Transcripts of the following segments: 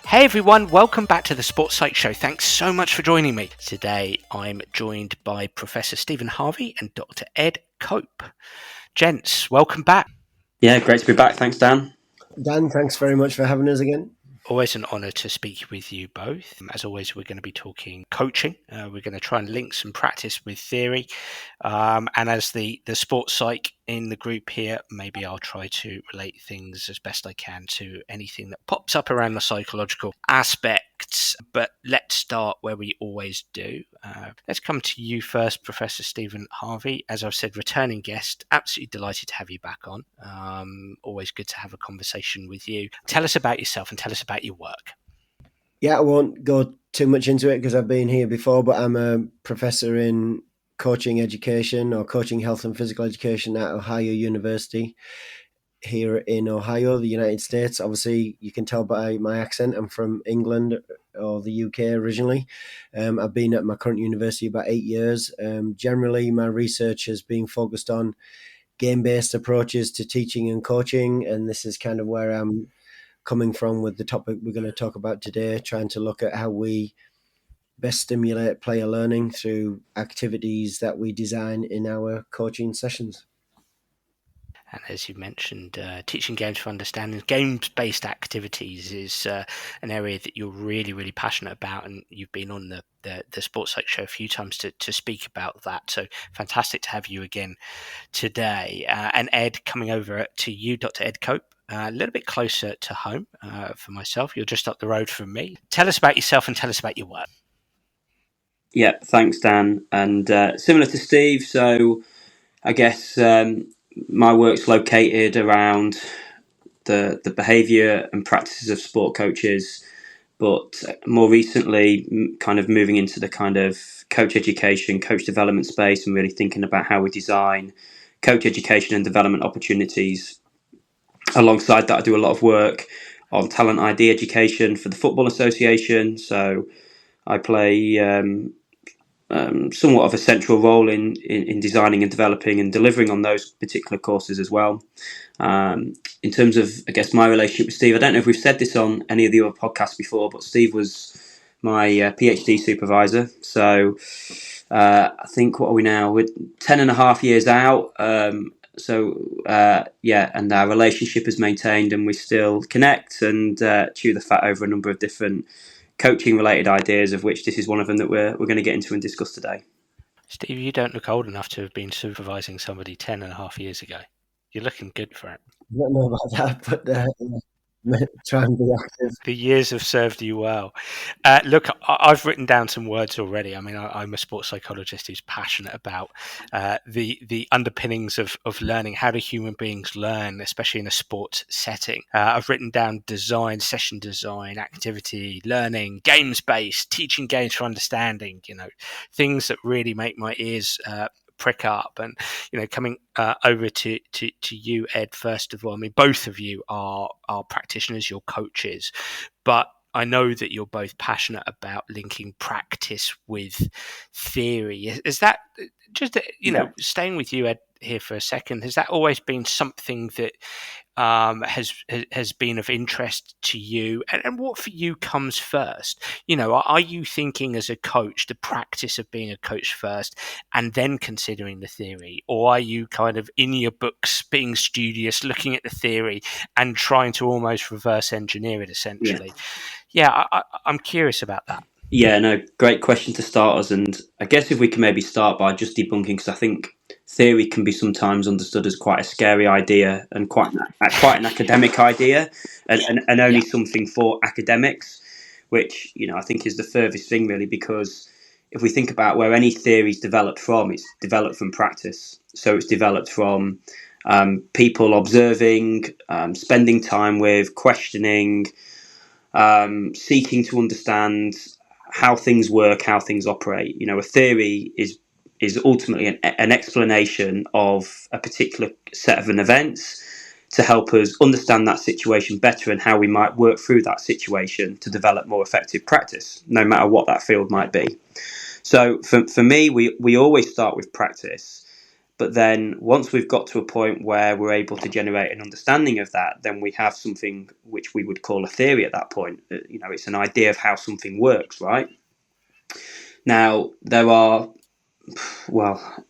Hey everyone, welcome back to the Sports Psych Show. Thanks so much for joining me. Today I'm joined by Professor Stephen Harvey and Dr. Ed Cope. Gents, welcome back. Yeah, great to be back. Thanks, Dan. Dan, thanks very much for having us again. Always an honour to speak with you both. As always, we're going to be talking coaching. We're going to try and link some practice with theory. And as the sports psych in the group here, maybe I'll try to relate things as best I can to anything that pops up around the psychological aspects. But let's start where we always do. Let's come to you first, Professor Stephen Harvey. As I've said, returning guest. Absolutely delighted to have you back on. Always good to have a conversation with you. Tell us about yourself and tell us about your work. Yeah, I won't go too much into it because I've been here before, but I'm a professor in coaching education or coaching health and physical education at Ohio University here in Ohio, the United States. Obviously, you can tell by my accent, I'm from England or the UK originally. I've been at my current university about 8 years. Generally, my research has been focused on game-based approaches to teaching and coaching, and this is kind of where I'm coming from with the topic we're going to talk about today, trying to look at how we best stimulate player learning through activities that we design in our coaching sessions. And as you mentioned, teaching games for understanding, games-based activities is an area that you're really, really passionate about, and you've been on the Sports Psych Show a few times to speak about that. So fantastic to have you again today. And Ed, coming over to you, Dr. Ed Cope, a little bit closer to home for myself. You're just up the road from me. Tell us about yourself and tell us about your work. Yeah, thanks, Dan. And similar to Steve, so I guess my work's located around the behaviour and practices of sport coaches, but more recently kind of moving into the kind of coach education, coach development space, and really thinking about how we design coach education and development opportunities. Alongside that, I do a lot of work on talent ID education for the Football Association. So I play somewhat of a central role in designing and developing and delivering on those particular courses as well. In terms of, I guess, my relationship with Steve, I don't know if we've said this on any of the other podcasts before, but Steve was my PhD supervisor. So I think, what are we now? We're 10 and a half years out. And our relationship is maintained and we still connect and chew the fat over a number of different coaching related ideas, of which this is one of them that we're going to get into and discuss today. Steve, you don't look old enough to have been supervising somebody 10 and a half years ago. You're looking good for it. I don't know about that, but try and be active. The years have served you well. Look, I've written down some words already. I mean, I'm a sports psychologist who's passionate about the underpinnings of learning. How do human beings learn, especially in a sports setting? I've written down design, session design, activity, learning, games-based, teaching games for understanding, things that really make my ears prick up. And coming over to you, Ed, first of all, I mean, both of you are practitioners, you're coaches, but I know that you're both passionate about linking practice with theory. Is that just staying with you, Ed, here for a second, has that always been something that has been of interest to you? And what for you comes first? Are you thinking as a coach the practice of being a coach first and then considering the theory? Or are you kind of in your books being studious, looking at the theory and trying to almost reverse engineer it essentially? Yeah, I'm curious about that. Yeah, no, great question to start us. And I guess if we can maybe start by just debunking, because I think theory can be sometimes understood as quite a scary idea and quite an academic idea and only something for academics, which, I think is the furthest thing really, because if we think about where any theory is developed from, it's developed from practice. So it's developed from people observing, spending time with, questioning, seeking to understand how things work, how things operate. A theory is ultimately an explanation of a particular set of events to help us understand that situation better and how we might work through that situation to develop more effective practice, no matter what that field might be. So for me, we always start with practice, But then once we've got to a point where we're able to generate an understanding of that, then we have something which we would call a theory at that point. It's an idea of how something works, right? Now, there are, well,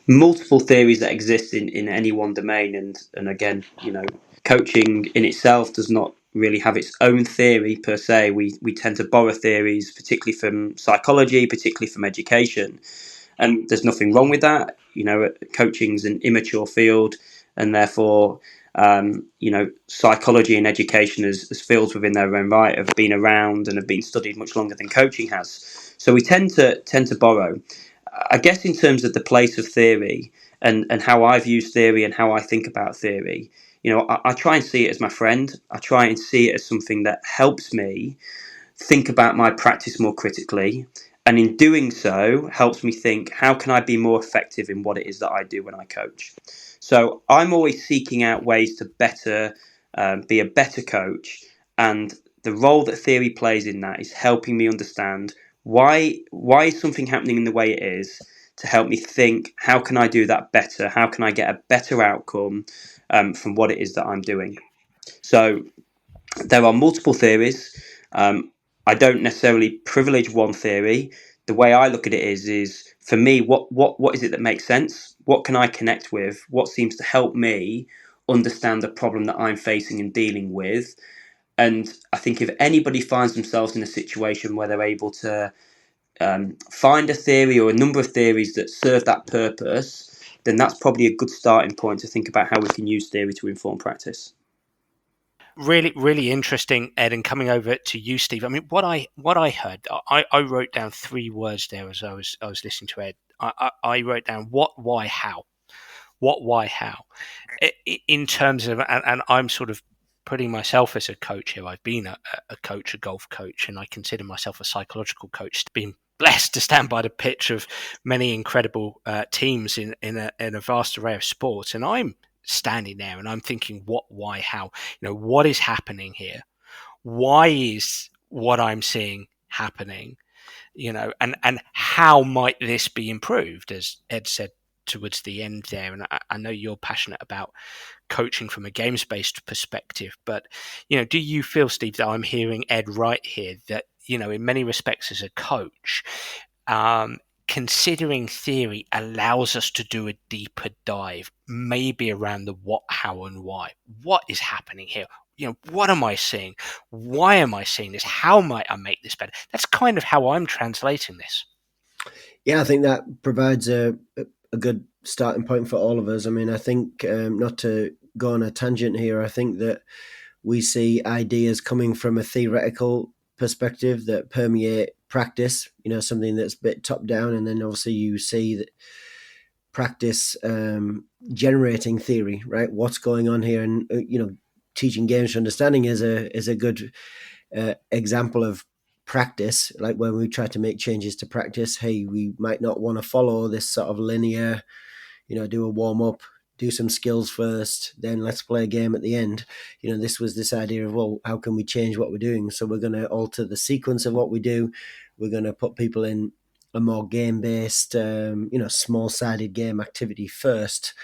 multiple theories that exist in any one domain. And again, coaching in itself does not really have its own theory per se. We tend to borrow theories, particularly from psychology, particularly from education. And there's nothing wrong with that. Coaching's an immature field, and therefore, psychology and education as fields within their own right have been around and have been studied much longer than coaching has. So we tend to borrow. I guess in terms of the place of theory and how I've used theory and how I think about theory, I try and see it as my friend. I try and see it as something that helps me think about my practice more critically, and in doing so helps me think, how can I be more effective in what it is that I do when I coach? So I'm always seeking out ways to be a better coach, and the role that theory plays in that is helping me understand why is something happening in the way it is, to help me think, how can I do that better? How can I get a better outcome from what it is that I'm doing? So there are multiple theories. I don't necessarily privilege one theory. The way I look at it is for me, what is it that makes sense? What can I connect with? What seems to help me understand the problem that I'm facing and dealing with? And I think if anybody finds themselves in a situation where they're able to find a theory or a number of theories that serve that purpose, then that's probably a good starting point to think about how we can use theory to inform practice. Really, really interesting, Ed. And coming over to you, Steve. I mean, what I heard, I wrote down 3 words there as I was listening to Ed. I wrote down what, why, how. What, why, how. In terms of, and I'm sort of putting myself as a coach here. I've been a coach, a golf coach, and I consider myself a psychological coach. Been blessed to stand by the pitch of many incredible teams in a vast array of sports, and I'm standing there and I'm thinking, what, why, how? What is happening here? Why is what I'm seeing happening? And how might this be improved? As Ed said towards the end there, and I know you're passionate about coaching from a games-based perspective, but do you feel, Steve, that I'm hearing Ed right here, that in many respects as a coach, considering theory allows us to do a deeper dive, maybe around the what, how, and why? What is happening here? What am I seeing? Why am I seeing this? How might I make this better? That's kind of how I'm translating this. Yeah, I think that provides a good starting point for all of us. I mean, I think, not to go on a tangent here, I think that we see ideas coming from a theoretical perspective that permeate practice, something that's a bit top down. And then obviously you see that practice generating theory, right? What's going on here? And, teaching games for understanding is a good example of practice. Like when we try to make changes to practice, hey, we might not want to follow this sort of linear, do a warm up, do some skills first, then let's play a game at the end. This was this idea of, well, how can we change what we're doing? So we're going to alter the sequence of what we do. We're going to put people in a more game-based, small-sided game activity first,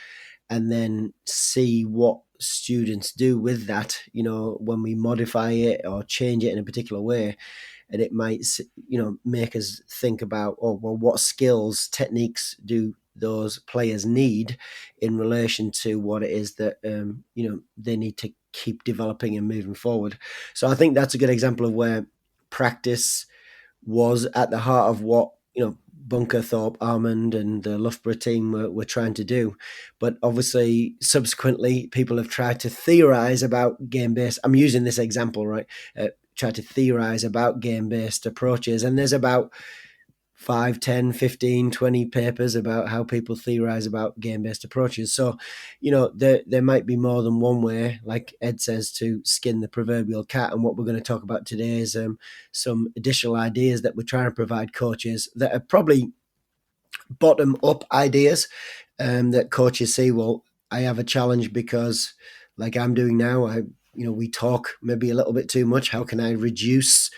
and then see what students do with that, when we modify it or change it in a particular way. And it might, make us think about, what skills, techniques do those players need in relation to what it is that, they need to keep developing and moving forward. So I think that's a good example of where practice was at the heart of what, Bunker, Thorpe, Armand and the Loughborough team were trying to do. But obviously, subsequently, people have tried to theorize about game-based. I'm using this example, right? Try to theorize about game-based approaches. And there's about 5, 10, 15, 20 papers about how people theorize about game-based approaches. So, there might be more than one way, like Ed says, to skin the proverbial cat. And what we're going to talk about today is some additional ideas that we're trying to provide coaches that are probably bottom-up ideas that coaches say, well, I have a challenge because, like I'm doing now, we talk maybe a little bit too much. How can I reduce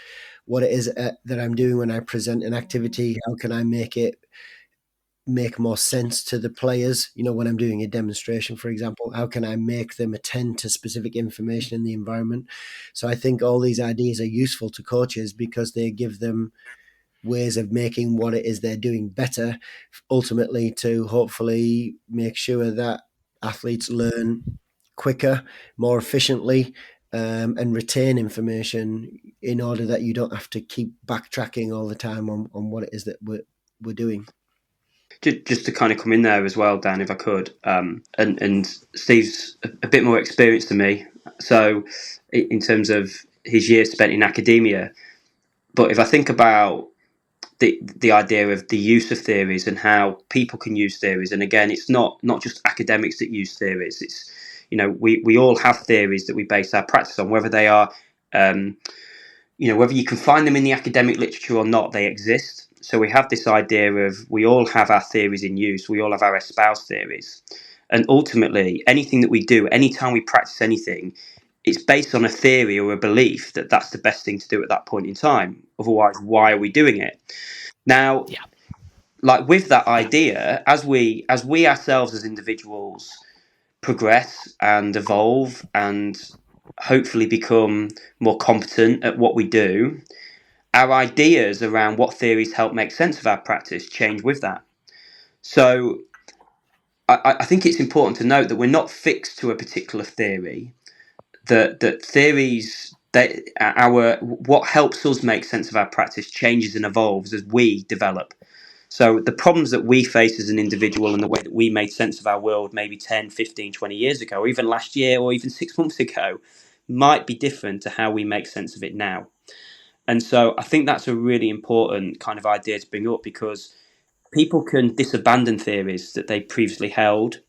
what it is that I'm doing when I present an activity? How can I make it make more sense to the players? When I'm doing a demonstration, for example, how can I make them attend to specific information in the environment? So I think all these ideas are useful to coaches because they give them ways of making what it is they're doing better, ultimately to hopefully make sure that athletes learn quicker, more efficiently, and retain information in order that you don't have to keep backtracking all the time on what it is that we're doing. Just to kind of come in there as well, Dan, if I could, and Steve's a bit more experienced than me, so in terms of his years spent in academia. But if I think about the idea of the use of theories and how people can use theories, and again, it's not just academics that use theories. It's we all have theories that we base our practice on, whether they are whether you can find them in the academic literature or not, they exist. So we have this idea of we all have our theories in use, we all have our espoused theories. And ultimately, anything that we do, anytime we practice anything, it's based on a theory or a belief that that's the best thing to do at that point in time. Otherwise, why are we doing it? Now, like with that idea, as we ourselves as individuals progress and evolve and hopefully become more competent at what we do, our ideas around what theories help make sense of our practice change with that. So I think it's important to note that we're not fixed to a particular theory. That theories, what helps us make sense of our practice changes and evolves as we develop. So the problems that we face as an individual and the way that we made sense of our world maybe 10, 15, 20 years ago, or even last year, or even 6 months ago, might be different to how we make sense of it now. And so I think that's a really important kind of idea to bring up, because people can disabandon theories that they previously held.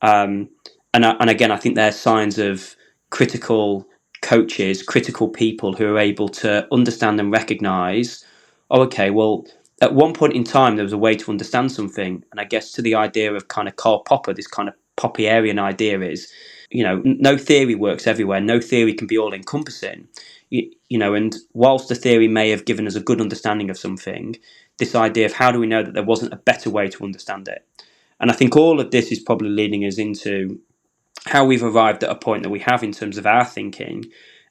And again, I think they're signs of critical coaches, critical people who are able to understand and recognize, oh, okay, well, at one point in time, there was a way to understand something. And I guess to the idea of kind of Karl Popper, this kind of Popperian idea is, no theory works everywhere. No theory can be all encompassing. And whilst the theory may have given us a good understanding of something, this idea of how do we know that there wasn't a better way to understand it? And I think all of this is probably leading us into how we've arrived at a point that we have in terms of our thinking.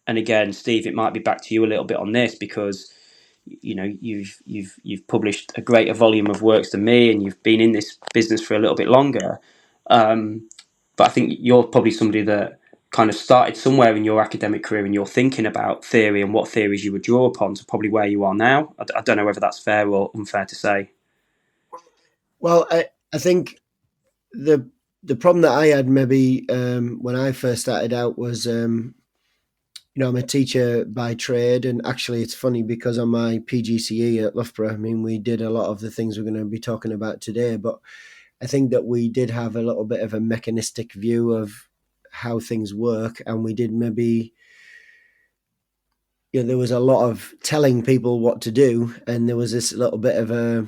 And again, Steve, it might be back to you a little bit on this, because you've published a greater volume of works than me, and you've been in this business for a little bit longer. But I think you're probably somebody that kind of started somewhere in your academic career and you're thinking about theory and what theories you would draw upon to probably where you are now. I don't know whether that's fair or unfair to say. Well, I think the problem that I had maybe when I first started out was, I'm a teacher by trade, and actually it's funny because on my PGCE at Loughborough, we did a lot of the things we're going to be talking about today, but I think that we did have a little bit of a mechanistic view of how things work, and we did maybe, there was a lot of telling people what to do, and there was this little bit of a,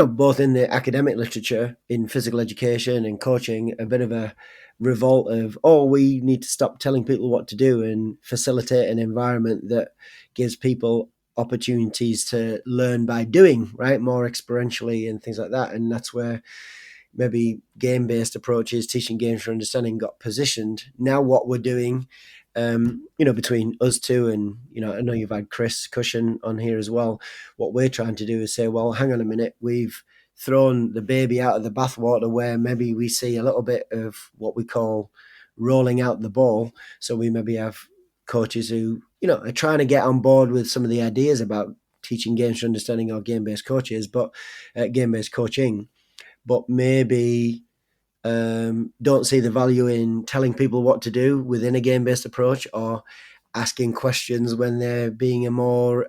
both in the academic literature, in physical education and coaching, a bit of a revolt of, we need to stop telling people what to do and facilitate an environment that gives people opportunities to learn by doing, right, more experientially and things like that. And that's where maybe game-based approaches, teaching games for understanding, got positioned. Now what we're doing, between us two, and I know you've had Chris Cushion on here as well, what we're trying to do is say, well, hang on a minute, we've thrown the baby out of the bathwater, where maybe we see a little bit of what we call rolling out the ball. So we maybe have coaches who are trying to get on board with some of the ideas about teaching games for understanding, or game-based coaches, but game-based coaching, but maybe don't see the value in telling people what to do within a game-based approach, or asking questions when they're being a more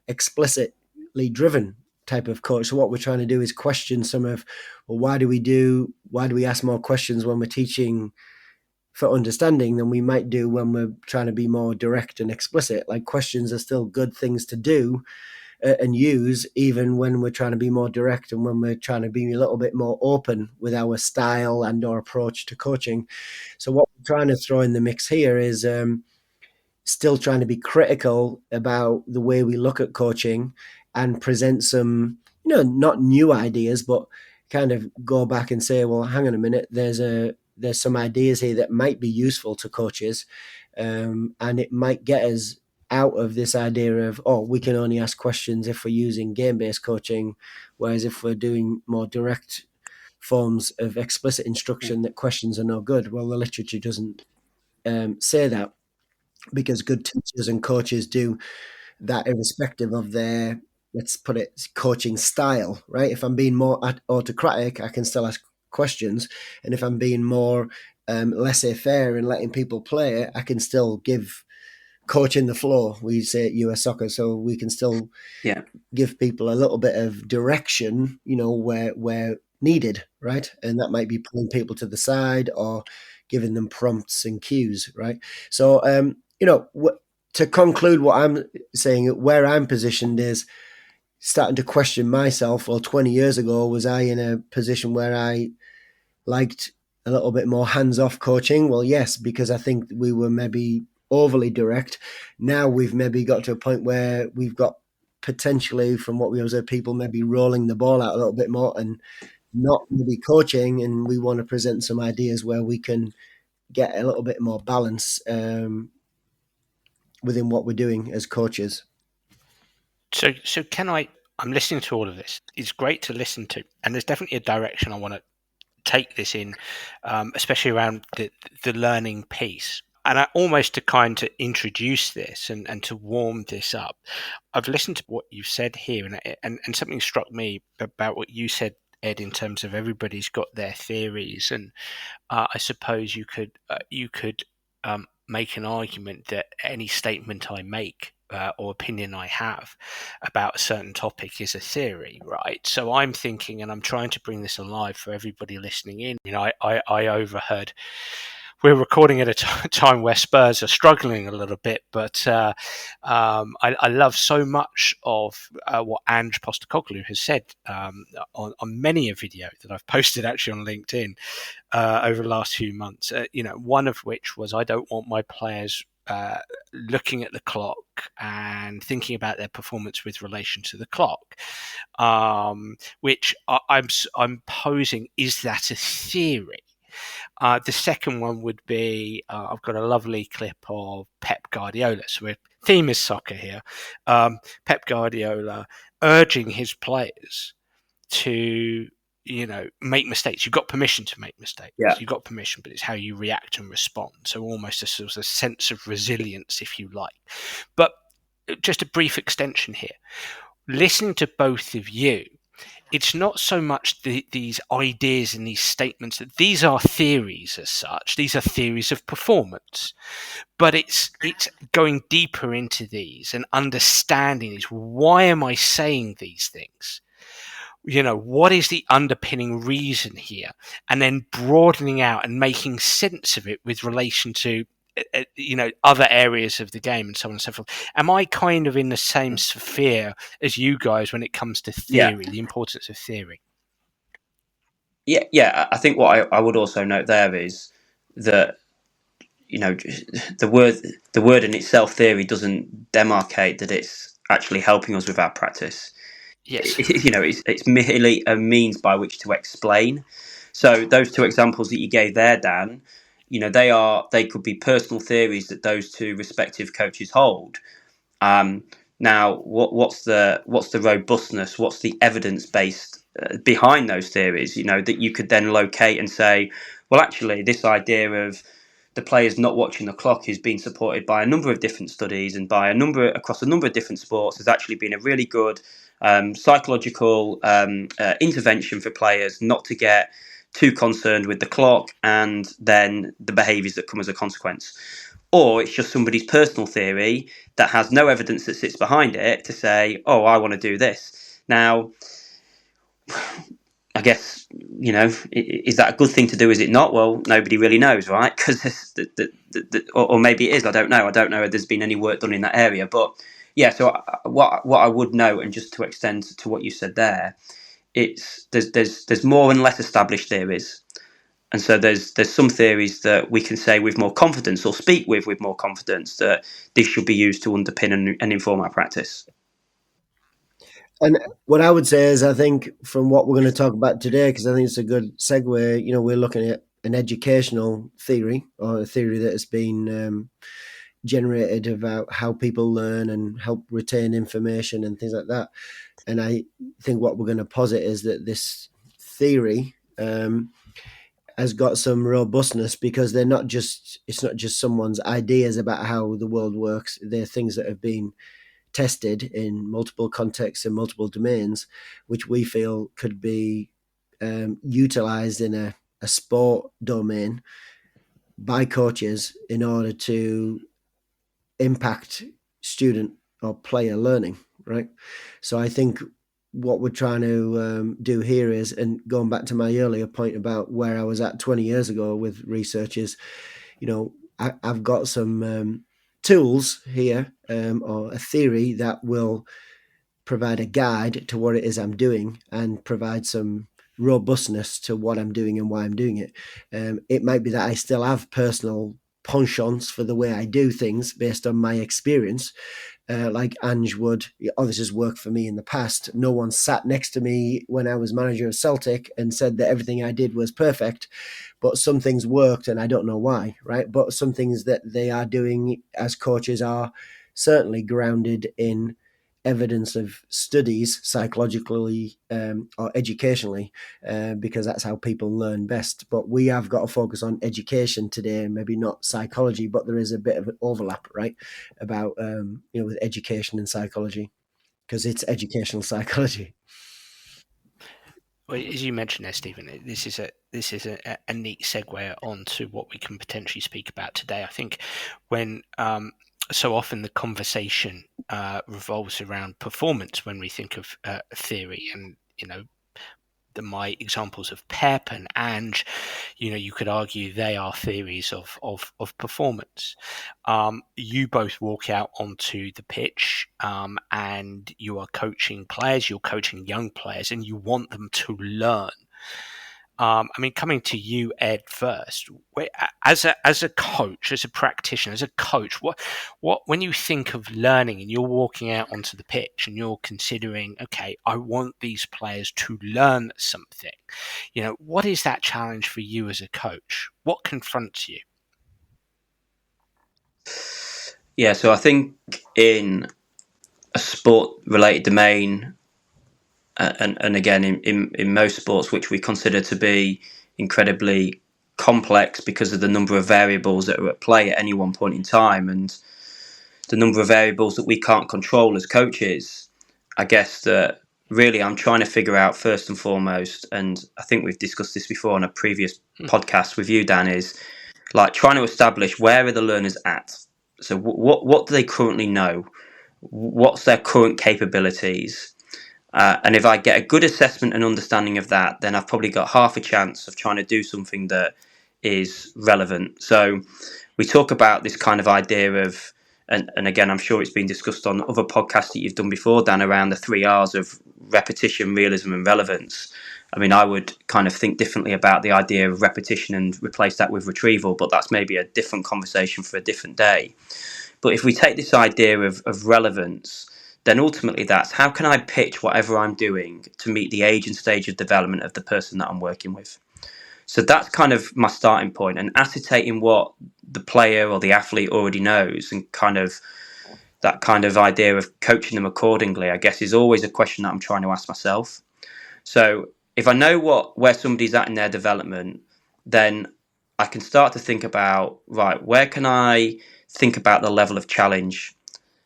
explicitly driven type of coach. So what we're trying to do is question some of, well, why do we ask more questions when we're teaching for understanding than we might do when we're trying to be more direct and explicit? Like, questions are still good things to do and use, even when we're trying to be more direct and when we're trying to be a little bit more open with our style and our approach to coaching. So what we're trying to throw in the mix here is still trying to be critical about the way we look at coaching, and present some not new ideas, but kind of go back and say, well, hang on a minute, there's some ideas here that might be useful to coaches, and it might get us out of this idea of, we can only ask questions if we're using game-based coaching, whereas if we're doing more direct forms of explicit instruction, that questions are no good. Well, the literature doesn't say that, because good teachers and coaches do that irrespective of their, let's put it, coaching style, right? If I'm being more autocratic, I can still ask questions. And if I'm being more laissez-faire and letting people play, I can still give coaching the floor. We say at US Soccer, so we can still give people a little bit of direction, where needed, right? And that might be pulling people to the side or giving them prompts and cues, right? So, to conclude what I'm saying, where I'm positioned is starting to question myself. Well, 20 years ago, was I in a position where I liked a little bit more hands-off coaching? Well, yes, because I think we were maybe overly direct. Now we've maybe got to a point where we've got potentially, from what we observe, people maybe rolling the ball out a little bit more and not maybe coaching, and we want to present some ideas where we can get a little bit more balance within what we're doing as coaches. So I'm listening to all of this. It's great to listen to, and there's definitely a direction I want to take this in, especially around the learning piece. And I almost to kind of introduce this and to warm this up, I've listened to what you've said here, and something struck me about what you said, Ed, in terms of everybody's got their theories, and I suppose you could make an argument that any statement I make or opinion I have about a certain topic is a theory, right? So I'm thinking, and I'm trying to bring this alive for everybody listening in. I overheard. We're recording at a time where Spurs are struggling a little bit, but I love so much of what Ange Postecoglou has said on many a video that I've posted actually on LinkedIn over the last few months. One of which was, I don't want my players looking at the clock and thinking about their performance with relation to the clock, which I'm posing, is that a theory? The second one would be, I've got a lovely clip of Pep Guardiola. So our theme is soccer here. Pep Guardiola urging his players to, make mistakes. You've got permission to make mistakes. Yeah. You've got permission, but it's how you react and respond. So almost a sort of sense of resilience, if you like. But just a brief extension here. Listening to both of you, it's not so much these ideas and these statements that these are theories as such. These are theories of performance, but it's going deeper into these and understanding these. Why am I saying these things? What is the underpinning reason here? And then broadening out and making sense of it with relation to other areas of the game and so on and so forth. Am I kind of in the same sphere as you guys when it comes to theory, the importance of theory? Yeah. I think what I would also note there is that the word in itself, theory, doesn't demarcate that it's actually helping us with our practice. Yes. It's merely a means by which to explain. So those two examples that you gave there, Dan, they could be personal theories that those two respective coaches hold. Now, what's the robustness? What's the evidence based behind those theories? That you could then locate and say, well, actually, this idea of the players not watching the clock is being supported by a number of different studies and across a number of different sports. Has actually been a really good psychological intervention for players not to get too concerned with the clock and then the behaviours that come as a consequence. Or it's just somebody's personal theory that has no evidence that sits behind it to say, oh, I want to do this. Now, I guess, is that a good thing to do? Is it not? Well, nobody really knows, right? Because or maybe it is. I don't know. I don't know if there's been any work done in that area. But yeah, so what I would note, and just to extend to what you said there, there's more and less established theories. And so there's some theories that we can say with more confidence or speak with more confidence that this should be used to underpin and inform our practice. And what I would say is, I think from what we're going to talk about today, because I think it's a good segue, we're looking at an educational theory, or a theory that has been generated about how people learn and help retain information and things like that. And I think what we're going to posit is that this theory has got some robustness, because it's not just someone's ideas about how the world works. They're things that have been tested in multiple contexts and multiple domains, which we feel could be utilized in a sport domain by coaches in order to impact student or player learning, right? So I think what we're trying to do here is, and going back to my earlier point about where I was at 20 years ago with research, is, I've got some tools here, or a theory that will provide a guide to what it is I'm doing and provide some robustness to what I'm doing and why I'm doing it. It might be that I still have personal penchants for the way I do things based on my experience. Like Ange would, oh, this has worked for me in the past. No one sat next to me when I was manager of Celtic and said that everything I did was perfect, but some things worked and I don't know why, right? But some things that they are doing as coaches are certainly grounded in evidence of studies psychologically or educationally, because that's how people learn best. But we have got to focus on education today, maybe not psychology, but there is a bit of an overlap, right, about with education and psychology, because it's educational psychology. Well, as you mentioned there, Stephen, this is a neat segue onto what we can potentially speak about today. I think when so often the conversation revolves around performance when we think of theory, and my examples of Pep and Ange, you could argue they are theories of performance. You both walk out onto the pitch, and you are coaching players, you're coaching young players, and you want them to learn. Coming to you, Ed, first, as a coach, as a practitioner, as a coach, what when you think of learning and you're walking out onto the pitch and you're considering, okay, I want these players to learn something, what is that challenge for you as a coach? What confronts you? Yeah, so I think in a sport-related domain, and again in most sports which we consider to be incredibly complex because of the number of variables that are at play at any one point in time, and the number of variables that we can't control as coaches, I guess that really I'm trying to figure out first and foremost, and I think we've discussed this before on a previous podcast with you, Dan, is like trying to establish where are the learners at. So what do they currently know? What's their current capabilities? And if I get a good assessment and understanding of that, then I've probably got half a chance of trying to do something that is relevant. So we talk about this kind of idea of, and again, I'm sure it's been discussed on other podcasts that you've done before, Dan, around the 3 R's of repetition, realism, and relevance. I mean, I would kind of think differently about the idea of repetition and replace that with retrieval, but that's maybe a different conversation for a different day. But if we take this idea of relevance, then ultimately that's how can I pitch whatever I'm doing to meet the age and stage of development of the person that I'm working with. So that's kind of my starting point, and ascertaining what the player or the athlete already knows, and kind of that kind of idea of coaching them accordingly, I guess, is always a question that I'm trying to ask myself. So if I know where somebody's at in their development, then I can start to think about, right, where can I think about the level of challenge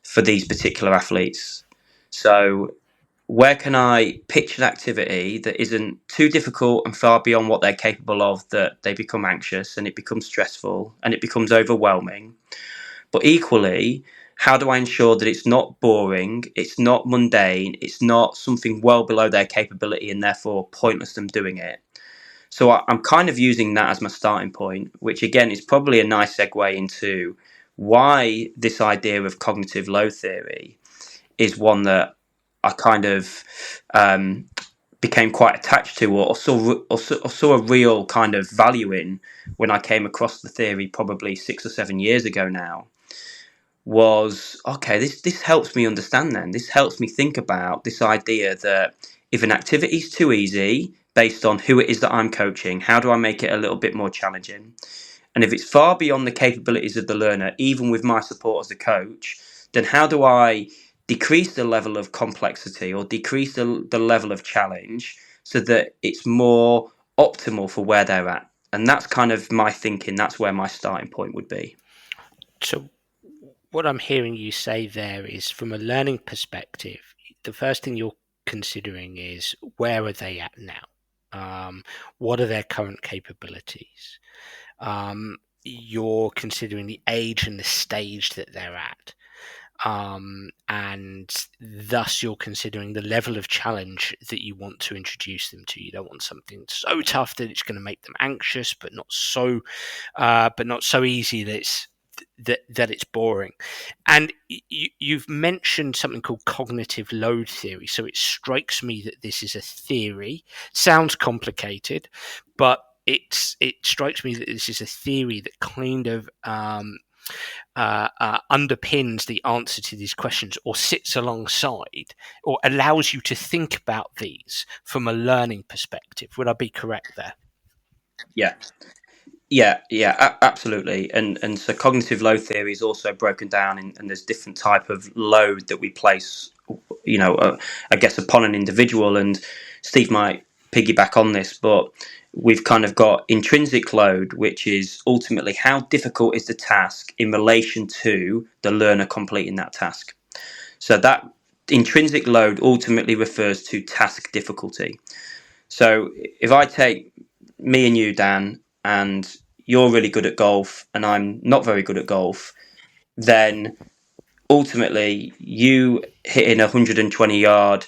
for these particular athletes? So where can I pitch an activity that isn't too difficult and far beyond what they're capable of, that they become anxious and it becomes stressful and it becomes overwhelming? But equally, how do I ensure that it's not boring, it's not mundane, it's not something well below their capability and therefore pointless them doing it? So I'm kind of using that as my starting point, which again is probably a nice segue into why this idea of cognitive load theory is one that I kind of became quite attached to, or saw a real kind of value in when I came across the theory probably 6 or 7 years ago now. was, okay, this helps me understand then. This helps me think about this idea that if an activity is too easy, based on who it is that I'm coaching, how do I make it a little bit more challenging? And if it's far beyond the capabilities of the learner, even with my support as a coach, then how do I decrease the level of complexity or decrease the level of challenge so that it's more optimal for where they're at? And that's kind of my thinking. That's where my starting point would be. So what I'm hearing you say there is, from a learning perspective, the first thing you're considering is, where are they at now? What are their current capabilities? You're considering the age and the stage that they're at. And thus you're considering the level of challenge that you want to introduce them to. You don't want something so tough that it's going to make them anxious, but not so easy that it's boring. And you've mentioned something called cognitive load theory. So it strikes me that this is a theory. Sounds complicated, but it strikes me that this is a theory that kind of underpins the answer to these questions, or sits alongside, or allows you to think about these from a learning perspective. Would I be correct there? Yeah, absolutely. And so cognitive load theory is also broken down, and there's different type of load that we place, I guess, upon an individual. And Steve might piggyback on this, but we've kind of got intrinsic load, which is ultimately how difficult is the task in relation to the learner completing that task. So that intrinsic load ultimately refers to task difficulty. So if I take me and you, Dan, and you're really good at golf and I'm not very good at golf, then ultimately you hitting a 120-yard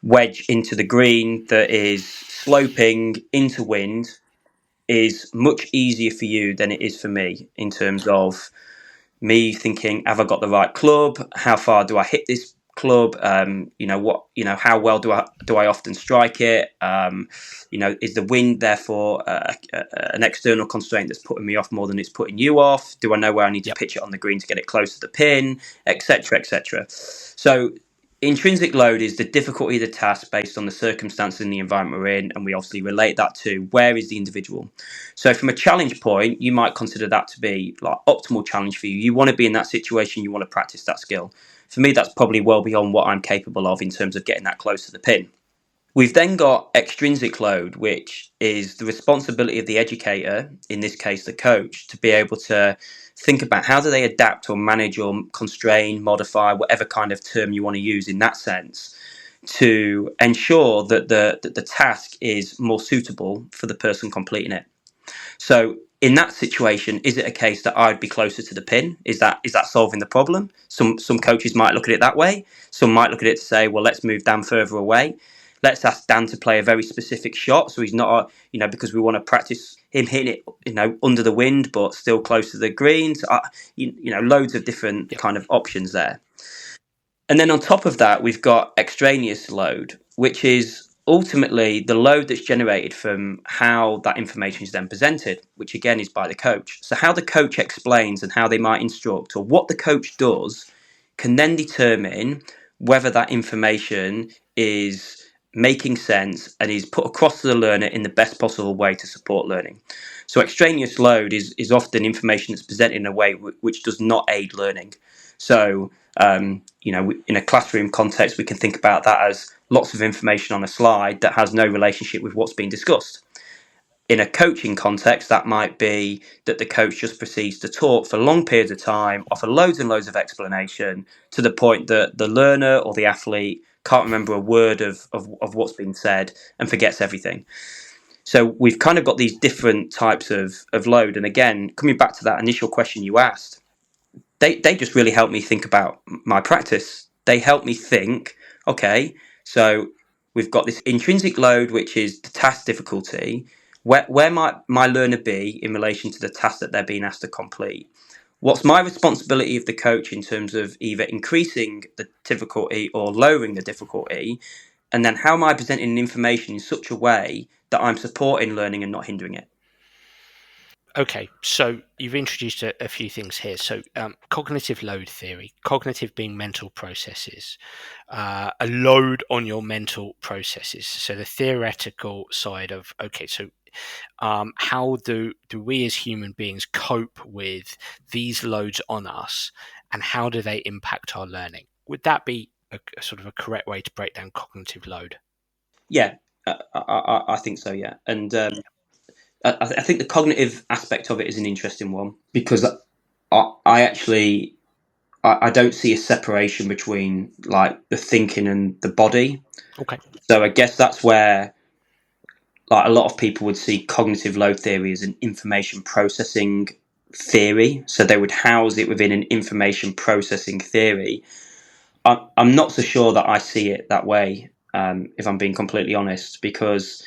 wedge into the green that is sloping into wind is much easier for you than it is for me, in terms of me thinking, have I got the right club? How far do I hit this club? How well do I often strike it? Is the wind therefore an external constraint that's putting me off more than it's putting you off? Do I know where I need to pitch it on the green to get it close to the pin, etc., etc.? So intrinsic load is the difficulty of the task based on the circumstances in the environment we're in, and we obviously relate that to where is the individual. So from a challenge point, you might consider that to be like optimal challenge for you. You want to be in that situation, you want to practice that skill. For me, that's probably well beyond what I'm capable of in terms of getting that close to the pin. We've then got extrinsic load, which is the responsibility of the educator, in this case the coach, to be able to think about how do they adapt or manage or constrain, modify, whatever kind of term you want to use in that sense, to ensure that the task is more suitable for the person completing it. So in that situation, is it a case that I'd be closer to the pin? Is that solving the problem? Some coaches might look at it that way. Some might look at it to say, well, let's move Dan further away. Let's ask Dan to play a very specific shot, so he's not, because we want to practice him hitting it, under the wind, but still close to the greens. Loads of different kind of options there. And then on top of that, we've got extraneous load, which is ultimately the load that's generated from how that information is then presented, which again is by the coach. So how the coach explains and how they might instruct, or what the coach does, can then determine whether that information is making sense and is put across to the learner in the best possible way to support learning. So extraneous load is often information that's presented in a way which does not aid learning. So in a classroom context, we can think about that as lots of information on a slide that has no relationship with what's being discussed. In a coaching context, that might be that the coach just proceeds to talk for long periods of time, offer loads and loads of explanation, to the point that the learner or the athlete can't remember a word of what's been said and forgets everything. So we've kind of got these different types of load. And again, coming back to that initial question you asked, they just really help me think about my practice. They help me think, okay, so we've got this intrinsic load, which is the task difficulty. Where might my learner be in relation to the task that they're being asked to complete? What's my responsibility of the coach in terms of either increasing the difficulty or lowering the difficulty? And then how am I presenting information in such a way that I'm supporting learning and not hindering it? Okay, so you've introduced a few things here. So cognitive load theory, cognitive being mental processes, a load on your mental processes. So the theoretical side of, okay, so how do we as human beings cope with these loads on us, and how do they impact our learning? Would that be a sort of a correct way to break down cognitive load? Yeah, I think so. Yeah, and I think the cognitive aspect of it is an interesting one because I actually I don't see a separation between like the thinking and the body. Okay. So I guess that's where like a lot of people would see cognitive load theory as an information processing theory. So they would house it within an information processing theory. I'm not so sure that I see it that way, if I'm being completely honest, because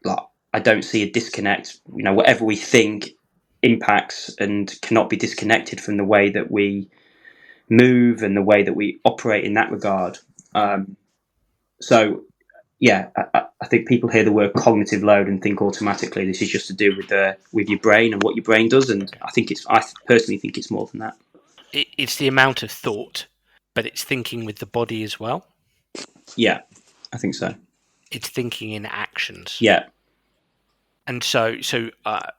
like I don't see a disconnect. You know, whatever we think impacts and cannot be disconnected from the way that we move and the way that we operate in that regard. So yeah, I think people hear the word cognitive load and think automatically this is just to do with your brain and what your brain does, and I personally think it's more than that. It's the amount of thought, but it's thinking with the body as well. Yeah, I think so. It's thinking in actions. Yeah, And so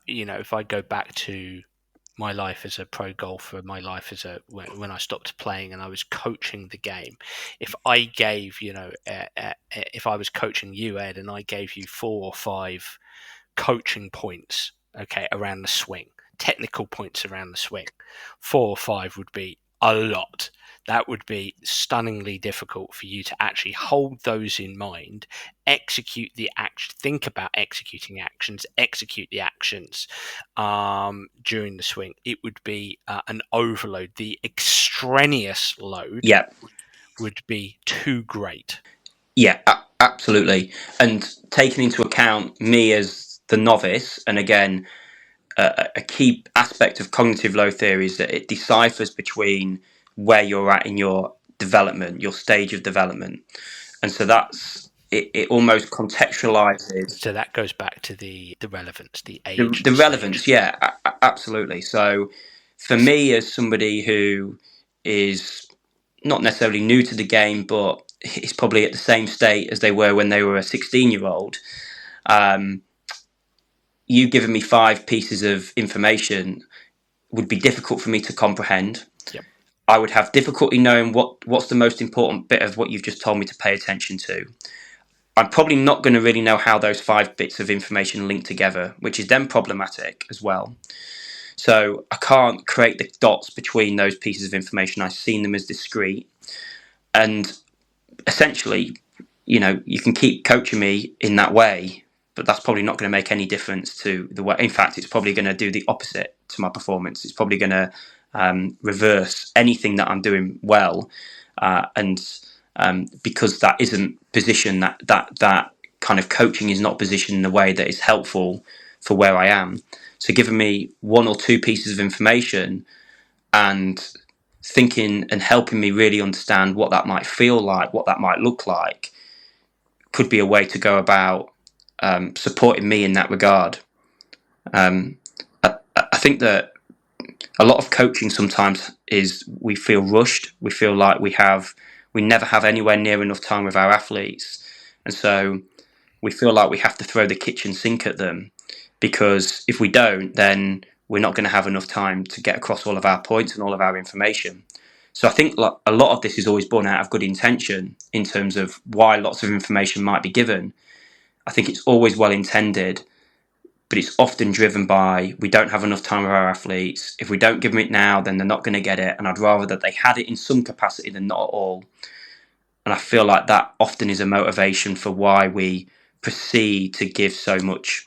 if I go back to my life as a pro golfer, my life as when I stopped playing and I was coaching the game, if I gave, if I was coaching you, Ed, and I gave you 4 or 5 coaching points, okay, around the swing, technical points around the swing, 4 or 5 would be a lot. That would be stunningly difficult for you to actually hold those in mind, execute the action, think about executing actions, execute the actions during the swing. It would be an overload. The extraneous load yeah, would be too great. yeah, absolutely. And taking into account me as the novice, and again, a key aspect of cognitive load theory is that it deciphers between where you're at in your development, your stage of development, and so that's it. It almost contextualizes So that goes back to the relevance, the the, age the relevance. stage. Yeah, absolutely. So for me, as somebody who is not necessarily new to the game, but is probably at the same state as they were when they were a 16-year-old, you giving me 5 pieces of information would be difficult for me to comprehend. Yep. I would have difficulty knowing what's the most important bit of what you've just told me to pay attention to. I'm probably not going to really know how those 5 bits of information link together, which is then problematic as well. So I can't create the dots between those pieces of information. I've seen them as discrete. And essentially, you can keep coaching me in that way, but that's probably not going to make any difference to the way. In fact, it's probably going to do the opposite to my performance. It's probably going to reverse anything that I'm doing well, and because that isn't positioned, that kind of coaching is not positioned in a way that is helpful for where I am. So, giving me 1 or 2 pieces of information and thinking and helping me really understand what that might feel like, what that might look like, could be a way to go about supporting me in that regard. I think that a lot of coaching sometimes is we feel rushed. We feel like we never have anywhere near enough time with our athletes, and so we feel like we have to throw the kitchen sink at them, because if we don't, then we're not going to have enough time to get across all of our points and all of our information. So I think a lot of this is always born out of good intention in terms of why lots of information might be given. I think it's always well intended, but it's often driven by we don't have enough time with our athletes. If we don't give them it now, then they're not going to get it. And I'd rather that they had it in some capacity than not at all. And I feel like that often is a motivation for why we proceed to give so much.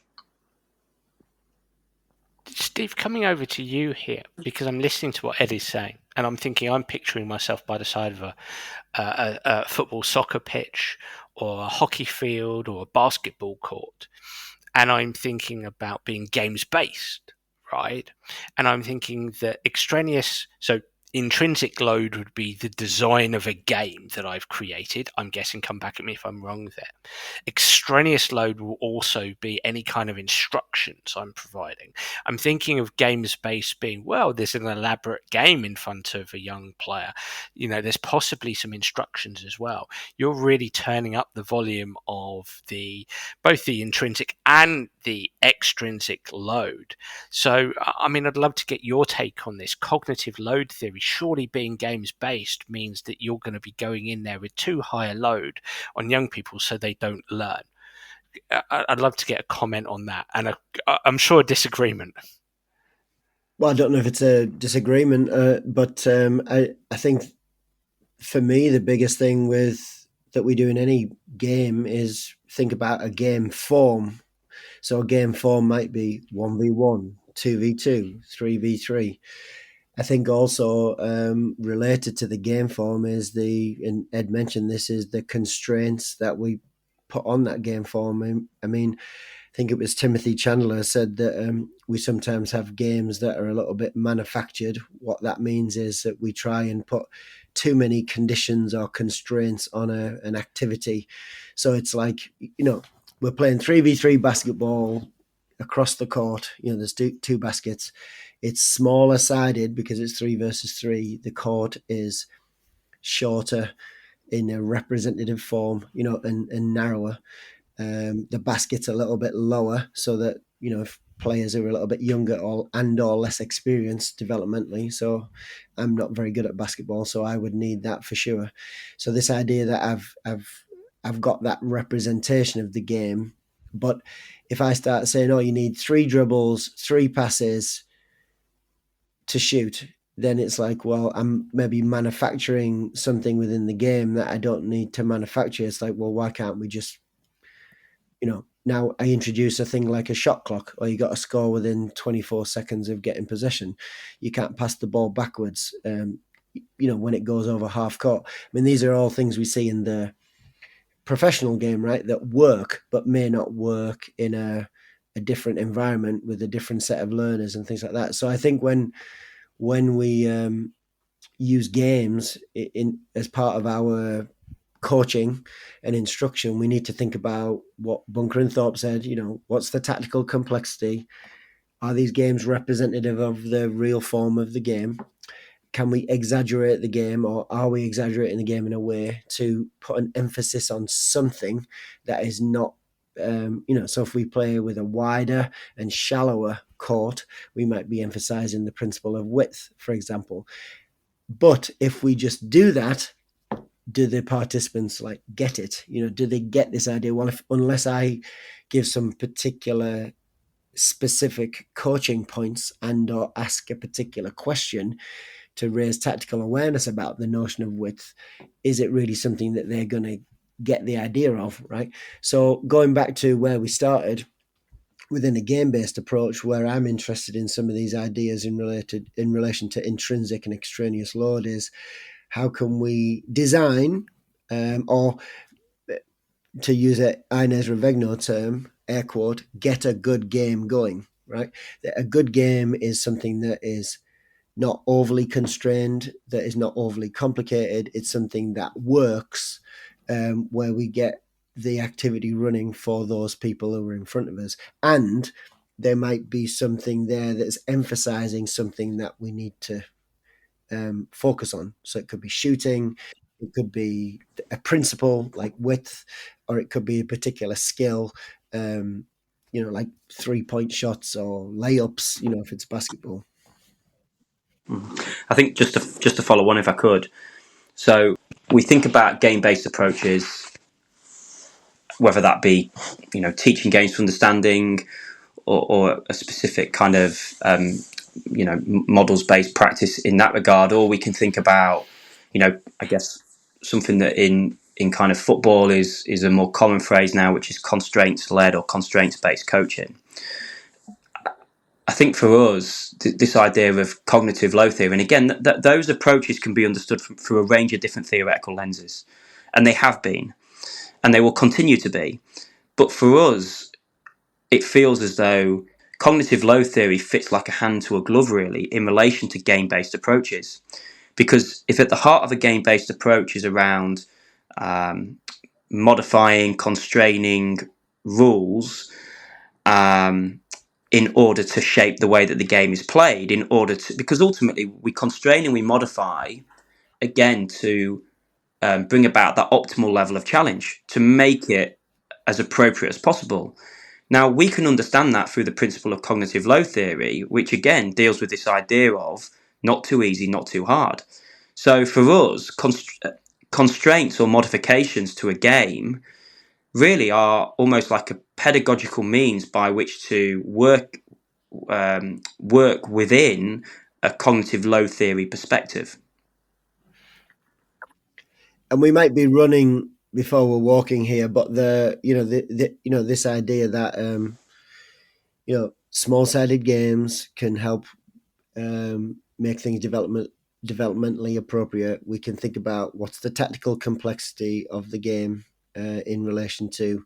Steve, coming over to you here, because I'm listening to what Ed is saying, and I'm thinking, I'm picturing myself by the side of a football soccer pitch or a hockey field or a basketball court, and I'm thinking about being games based, right? And I'm thinking that extraneous, so intrinsic load would be the design of a game that I've created. I'm guessing, come back at me if I'm wrong there. Extraneous load will also be any kind of instructions I'm providing. I'm thinking of games based being, well, there's an elaborate game in front of a young player. There's possibly some instructions as well. You're really turning up the volume of both the intrinsic and the extrinsic load. So, I mean, I'd love to get your take on this. Cognitive load theory, surely being games based means that you're going to be going in there with too high a load on young people so they don't learn. I'd love to get a comment on that, and I'm sure a disagreement. Well, I don't know if it's a disagreement, but I think for me the biggest thing that we do in any game is think about a game form. So a game form might be 1v1, 2v2, 3v3. I think also related to the game form is and Ed mentioned this, is the constraints that we put on that game form. I mean, I think it was Timothy Chandler said that we sometimes have games that are a little bit manufactured. What that means is that we try and put too many conditions or constraints on an activity. So it's like, we're playing 3v3 basketball across the court. There's two baskets. It's smaller sided because it's 3 versus 3. The court is shorter in a representative form, and narrower. The basket's a little bit lower so that, if players are a little bit younger or less experienced developmentally. So I'm not very good at basketball, so I would need that for sure. So this idea that I've got that representation of the game, but if I start saying, you need 3 dribbles, 3 passes to shoot, then it's like, well, I'm maybe manufacturing something within the game that I don't need to manufacture. It's like, well, why can't we just, now I introduce a thing like a shot clock, or you got to score within 24 seconds of getting possession. You can't pass the ball backwards, when it goes over half court. I mean, these are all things we see in the professional game, right, that work, but may not work in a different environment with a different set of learners and things like that. So I think when we use games as part of our coaching and instruction, we need to think about what Bunker and Thorpe said, what's the tactical complexity? Are these games representative of the real form of the game? Can we exaggerate the game, or are we exaggerating the game in a way to put an emphasis on something that is not, so if we play with a wider and shallower court, we might be emphasizing the principle of width, for example. But if we just do that, do the participants get it? Do they get this idea? Well, unless I give some particular specific coaching points and or ask a particular question to raise tactical awareness about the notion of width, is it really something that they're going to get the idea of, right? So going back to where we started, within a game-based approach, where I'm interested in some of these ideas in relation to intrinsic and extraneous load, is how can we design, or to use an Inez Ravegno term, air quote, get a good game going, right? A good game is something that is not overly constrained, that is not overly complicated. It's something that works, where we get the activity running for those people who are in front of us. And there might be something there that's emphasizing something that we need to focus on. So it could be shooting, it could be a principle like width, or it could be a particular skill, like 3-point shots or layups, if it's basketball. I think just to follow on, if I could. So we think about game-based approaches, whether that be, teaching games for understanding, or a specific kind of, models-based practice in that regard, or we can think about, I guess something that in kind of football is a more common phrase now, which is constraints-led or constraints-based coaching. I think for us, this idea of cognitive load theory, and again, those approaches can be understood through a range of different theoretical lenses, and they have been, and they will continue to be. But for us, it feels as though cognitive load theory fits like a hand to a glove, really, in relation to game-based approaches, Because if at the heart of a game-based approach is around modifying, constraining rules in order to shape the way that the game is played, because ultimately we constrain and we modify again to bring about that optimal level of challenge, to make it as appropriate as possible. Now, we can understand that through the principle of cognitive load theory, which again deals with this idea of not too easy, not too hard. So for us, constraints or modifications to a game really are almost like a pedagogical means by which to work within a cognitive load theory perspective. And we might be running before we're walking here, but this idea that small-sided games can help make things developmentally appropriate. We can think about what's the tactical complexity of the game in relation to,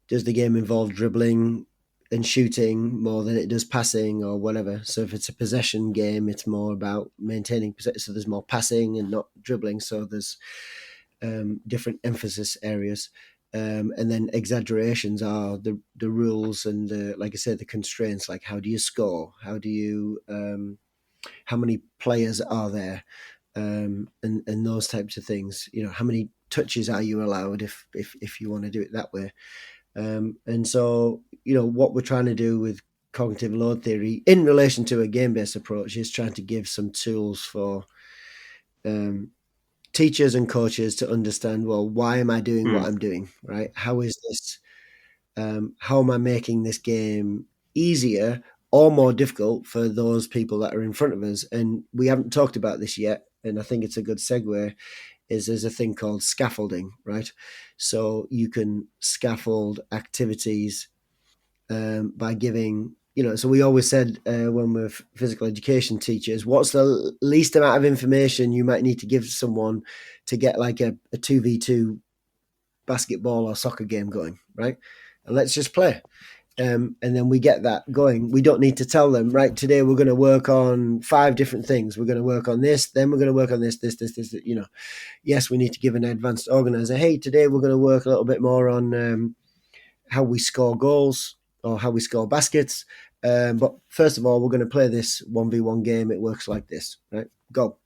does the game involve dribbling and shooting more than it does passing or whatever. So if it's a possession game, it's more about maintaining possession. So there's more passing and not dribbling. So there's different emphasis areas. And then exaggerations are the rules and like I said, the constraints, like how do you score? How do you, how many players are there? And those types of things, how many touches are you allowed if you want to do it that way? And so, what we're trying to do with cognitive load theory in relation to a game-based approach is trying to give some tools for teachers and coaches to understand, well, why am I doing what I'm doing, right? How is this, how am I making this game easier or more difficult for those people that are in front of us? And we haven't talked about this yet, and I think it's a good segue, is there's a thing called scaffolding, right? So you can scaffold activities by giving, so we always said when we're physical education teachers, what's the least amount of information you might need to give someone to get like a 2v2 basketball or soccer game going, right? And let's just play. And then we get that going. We don't need to tell them, right, today we're going to work on 5 different things. We're going to work on this, then we're going to work on this. Yes, we need to give an advanced organizer, hey, today we're going to work a little bit more on how we score goals or how we score baskets. But first of all, we're going to play this 1v1 game. It works like this, right? Go.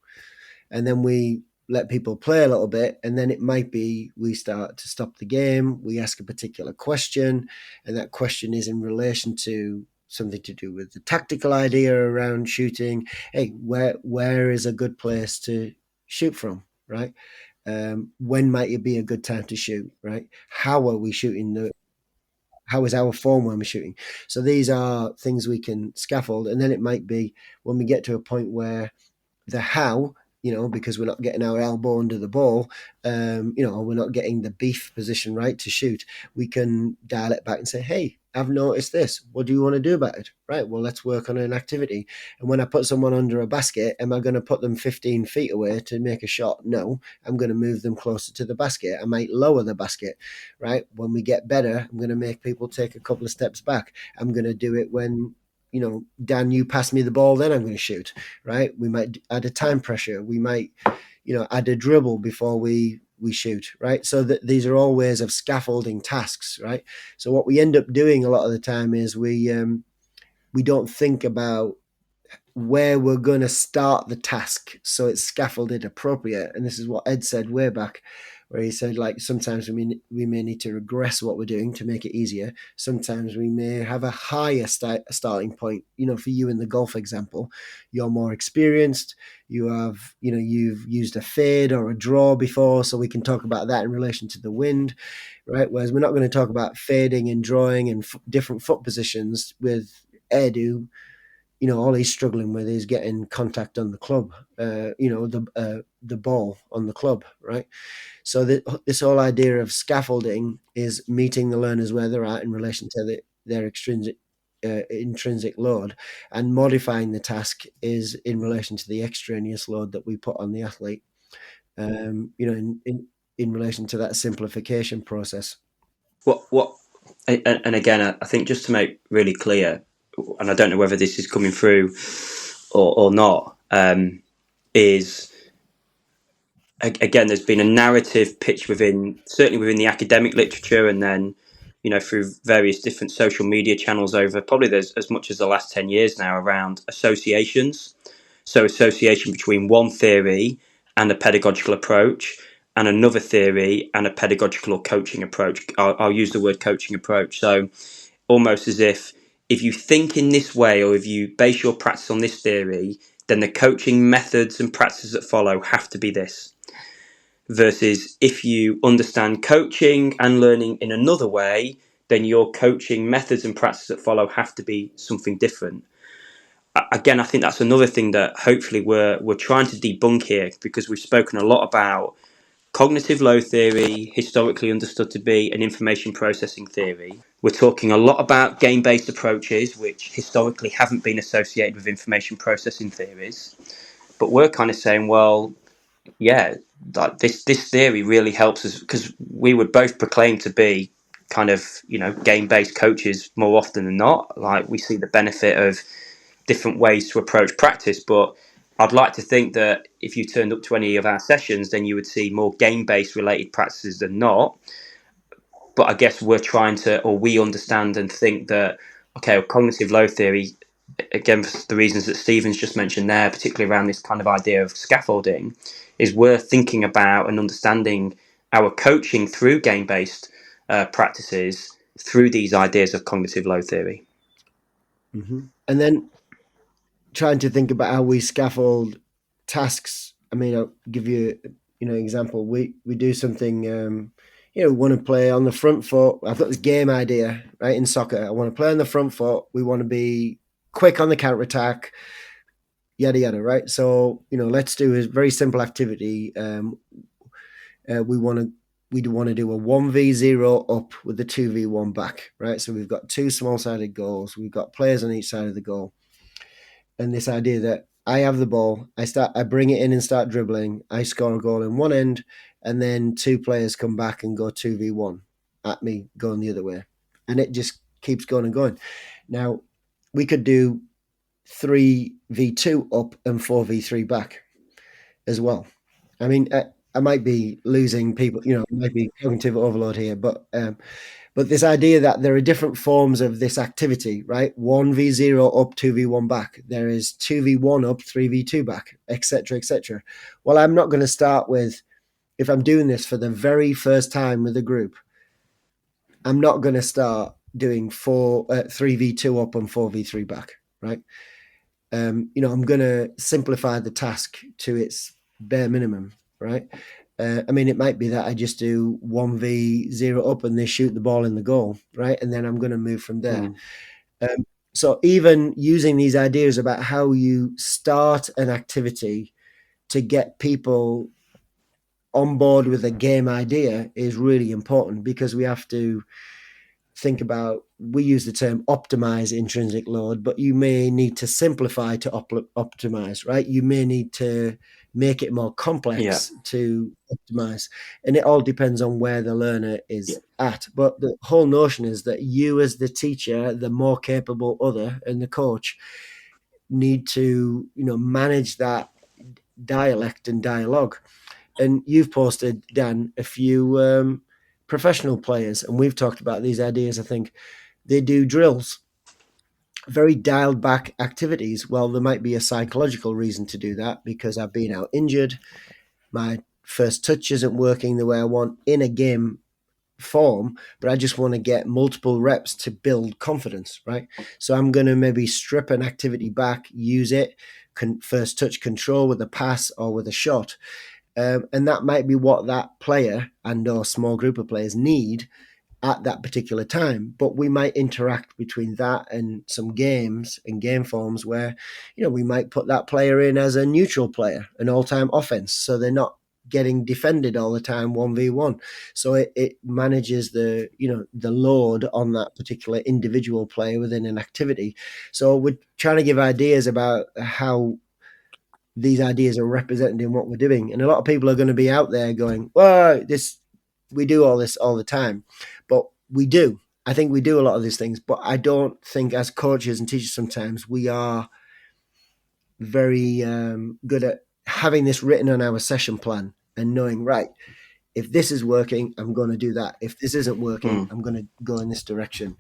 And then we let people play a little bit, and then it might be we start to stop the game, we ask a particular question, and that question is in relation to something to do with the tactical idea around shooting. Hey, where is a good place to shoot from, right? When might it be a good time to shoot, right? How are we shooting? How is our form when we're shooting? So these are things we can scaffold, and then it might be when we get to a point where the how, because we're not getting our elbow under the ball, or we're not getting the beef position right to shoot, we can dial it back and say, hey, I've noticed this. What do you want to do about it? Right, well, let's work on an activity. And when I put someone under a basket, am I going to put them 15 feet away to make a shot? No, I'm going to move them closer to the basket. I might lower the basket, right? When we get better, I'm going to make people take a couple of steps back. I'm going to do it when, Dan, you pass me the ball, then I'm going to shoot, right? We might add a time pressure. We might, add a dribble before we shoot, right? So that these are all ways of scaffolding tasks, right? So what we end up doing a lot of the time is we don't think about where we're going to start the task, so it's scaffolded appropriate. And this is what Ed said way back, where he said, like, sometimes we may need to regress what we're doing to make it easier. Sometimes we may have a higher starting point. For you in the golf example, you're more experienced. You have, you've used a fade or a draw before, so we can talk about that in relation to the wind, right? Whereas we're not going to talk about fading and drawing and different foot positions with Ed, who, all he's struggling with is getting contact on the club, the ball on the club, right? So this whole idea of scaffolding is meeting the learners where they're at in relation to their intrinsic load, and modifying the task is in relation to the extraneous load that we put on the athlete, in relation to that simplification process. And again, I think just to make really clear, and I don't know whether this is coming through or not, is again, there's been a narrative pitch certainly within the academic literature, and then, through various different social media channels over probably there's as much as the last 10 years now, around associations. So association between one theory and a pedagogical approach, and another theory and a pedagogical or coaching approach. I'll use the word coaching approach. So almost as if you think in this way, or if you base your practice on this theory, then the coaching methods and practices that follow have to be this. Versus if you understand coaching and learning in another way, then your coaching methods and practices that follow have to be something different. Again, I think that's another thing that hopefully we're trying to debunk here, because we've spoken a lot about cognitive load theory, historically understood to be an information processing theory. We're talking a lot about game-based approaches, which historically haven't been associated with information processing theories. But we're kind of saying, well, yeah, like this theory really helps us, because we would both proclaim to be kind of, game-based coaches more often than not. Like, we see the benefit of different ways to approach practice, but I'd like to think that if you turned up to any of our sessions, then you would see more game-based related practices than not. But I guess we understand and think that, okay, cognitive load theory, again, for the reasons that Stephen's just mentioned there, particularly around this kind of idea of scaffolding, is we're thinking about and understanding our coaching through game-based practices through these ideas of cognitive load theory. Mm-hmm. And then trying to think about how we scaffold tasks. I mean, I'll give you, an example. We do something, we want to play on the front foot. I've got this game idea, right, in soccer. I want to play on the front foot. We want to be quick on the counter attack, yada, yada, right? So, let's do a very simple activity. We want to do a 1v0 up with the 2v1 back, right? So we've got two small-sided goals. We've got players on each side of the goal. And this idea that I have the ball, I bring it in and start dribbling, I score a goal in one end, and then two players come back and go 2v1 at me going the other way. And it just keeps going and going. Now, we could do 3v2 up and 4v3 back as well. I mean, I might be losing people, it might be cognitive overload here, but this idea that there are different forms of this activity, right? 1v0 up, 2v1 back. There is 2v1 up, 3v2 back, etc., etc. Well, I'm not going to start with, if I'm doing this for the very first time with a group, I'm not going to start doing 3v2 up and 4v3 back, right? I'm going to simplify the task to its bare minimum, right? I mean, it might be that I just do 1v0 up and they shoot the ball in the goal, right? And then I'm going to move from there. So even using these ideas about how you start an activity to get people on board with a game idea is really important, because we have to think about, we use the term optimize intrinsic load, but you may need to simplify to optimize, right? You may need to make it more complex to optimize. And it all depends on where the learner is at. But the whole notion is that you, as the teacher, the more capable other, and the coach, need to, manage that dialect and dialogue. And you've posted, Dan, a few professional players, and we've talked about these ideas. I think they do drills, very dialed back activities. Well, there might be a psychological reason to do that, because I've been out injured. My first touch isn't working the way I want in a game form, but I just want to get multiple reps to build confidence, right? So I'm going to maybe strip an activity back, use it, first touch control with a pass or with a shot. And that might be what that player and or small group of players need at that particular time. But we might interact between that and some games and game forms where, we might put that player in as a neutral player, an all-time offense, so they're not getting defended all the time 1v1. So it manages the load on that particular individual player within an activity. So we're trying to give ideas about how these ideas are represented in what we're doing. And a lot of people are going to be out there going, well, we do all this all the time. But we do. I think we do a lot of these things, but I don't think as coaches and teachers sometimes we are very good at having this written on our session plan and knowing, right, if this is working, I'm going to do that. If this isn't working, I'm going to go in this direction.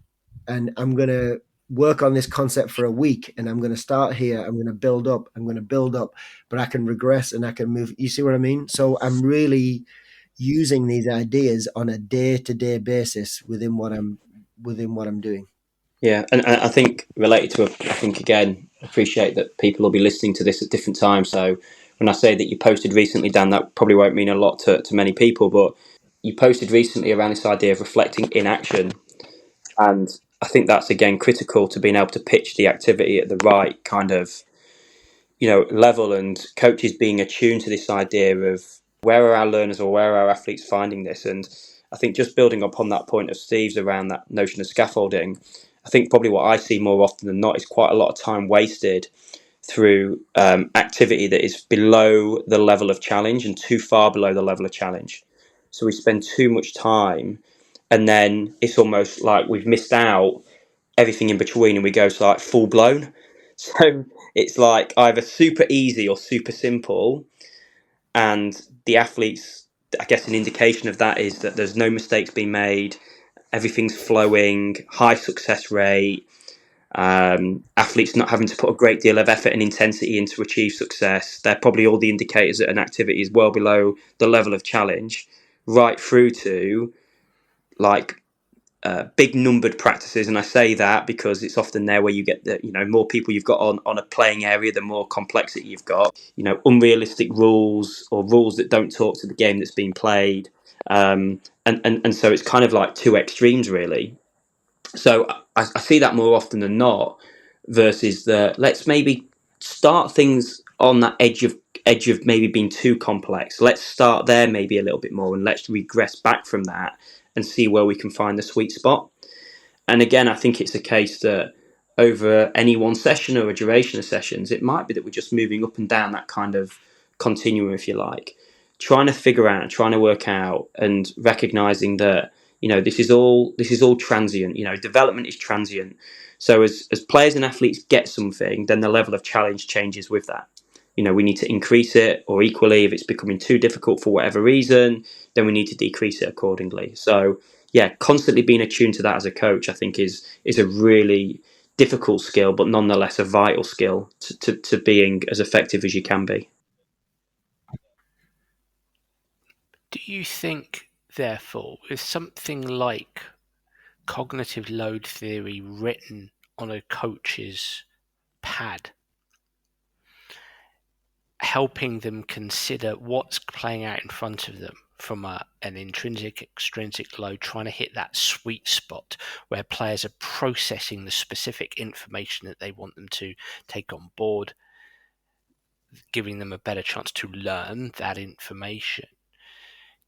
And I'm going to work on this concept for a week, and I'm going to start here. I'm going to build up. I'm going to build up, but I can regress and I can move. You see what I mean? So I'm really using these ideas on a day-to-day basis within what I'm doing. Yeah, and I think related to, I think again, appreciate that people will be listening to this at different times. So when I say that you posted recently, Dan, that probably won't mean a lot to many people, but you posted recently around this idea of reflecting in action. And I think that's again critical to being able to pitch the activity at the right kind of, level, and coaches being attuned to this idea of where are our learners or where are our athletes finding this. And I think just building upon that point of Steve's around that notion of scaffolding, I think probably what I see more often than not is quite a lot of time wasted through activity that is below the level of challenge and too far below the level of challenge. So we spend too much time, and then it's almost like we've missed out everything in between, and we go to like full blown. So it's like either super easy or super simple, and the athletes, I guess an indication of that is that there's no mistakes being made, everything's flowing, high success rate, athletes not having to put a great deal of effort and intensity in to achieve success. They're probably all the indicators that an activity is well below the level of challenge, right through to like big numbered practices. And I say that because it's often there where you get the, more people you've got on a playing area, the more complexity you've got, unrealistic rules or rules that don't talk to the game that's being played. And so it's kind of like two extremes really. So I see that more often than not, versus the let's maybe start things on that edge of maybe being too complex. Let's start there maybe a little bit more, and let's regress back from that and see where we can find the sweet spot. And again, I think it's a case that over any one session or a duration of sessions, it might be that we're just moving up and down that kind of continuum, if you like, trying to figure out, trying to work out, and recognizing that this is all transient. Development is transient. So as players and athletes get something, then the level of challenge changes with that. We need to increase it, or equally, if it's becoming too difficult for whatever reason, then we need to decrease it accordingly. So yeah, constantly being attuned to that as a coach, I think is a really difficult skill, but nonetheless a vital skill to being as effective as you can be. Do you think, therefore, with something like cognitive load theory written on a coach's pad, helping them consider what's playing out in front of them from an intrinsic, extrinsic load, trying to hit that sweet spot where players are processing the specific information that they want them to take on board, giving them a better chance to learn that information?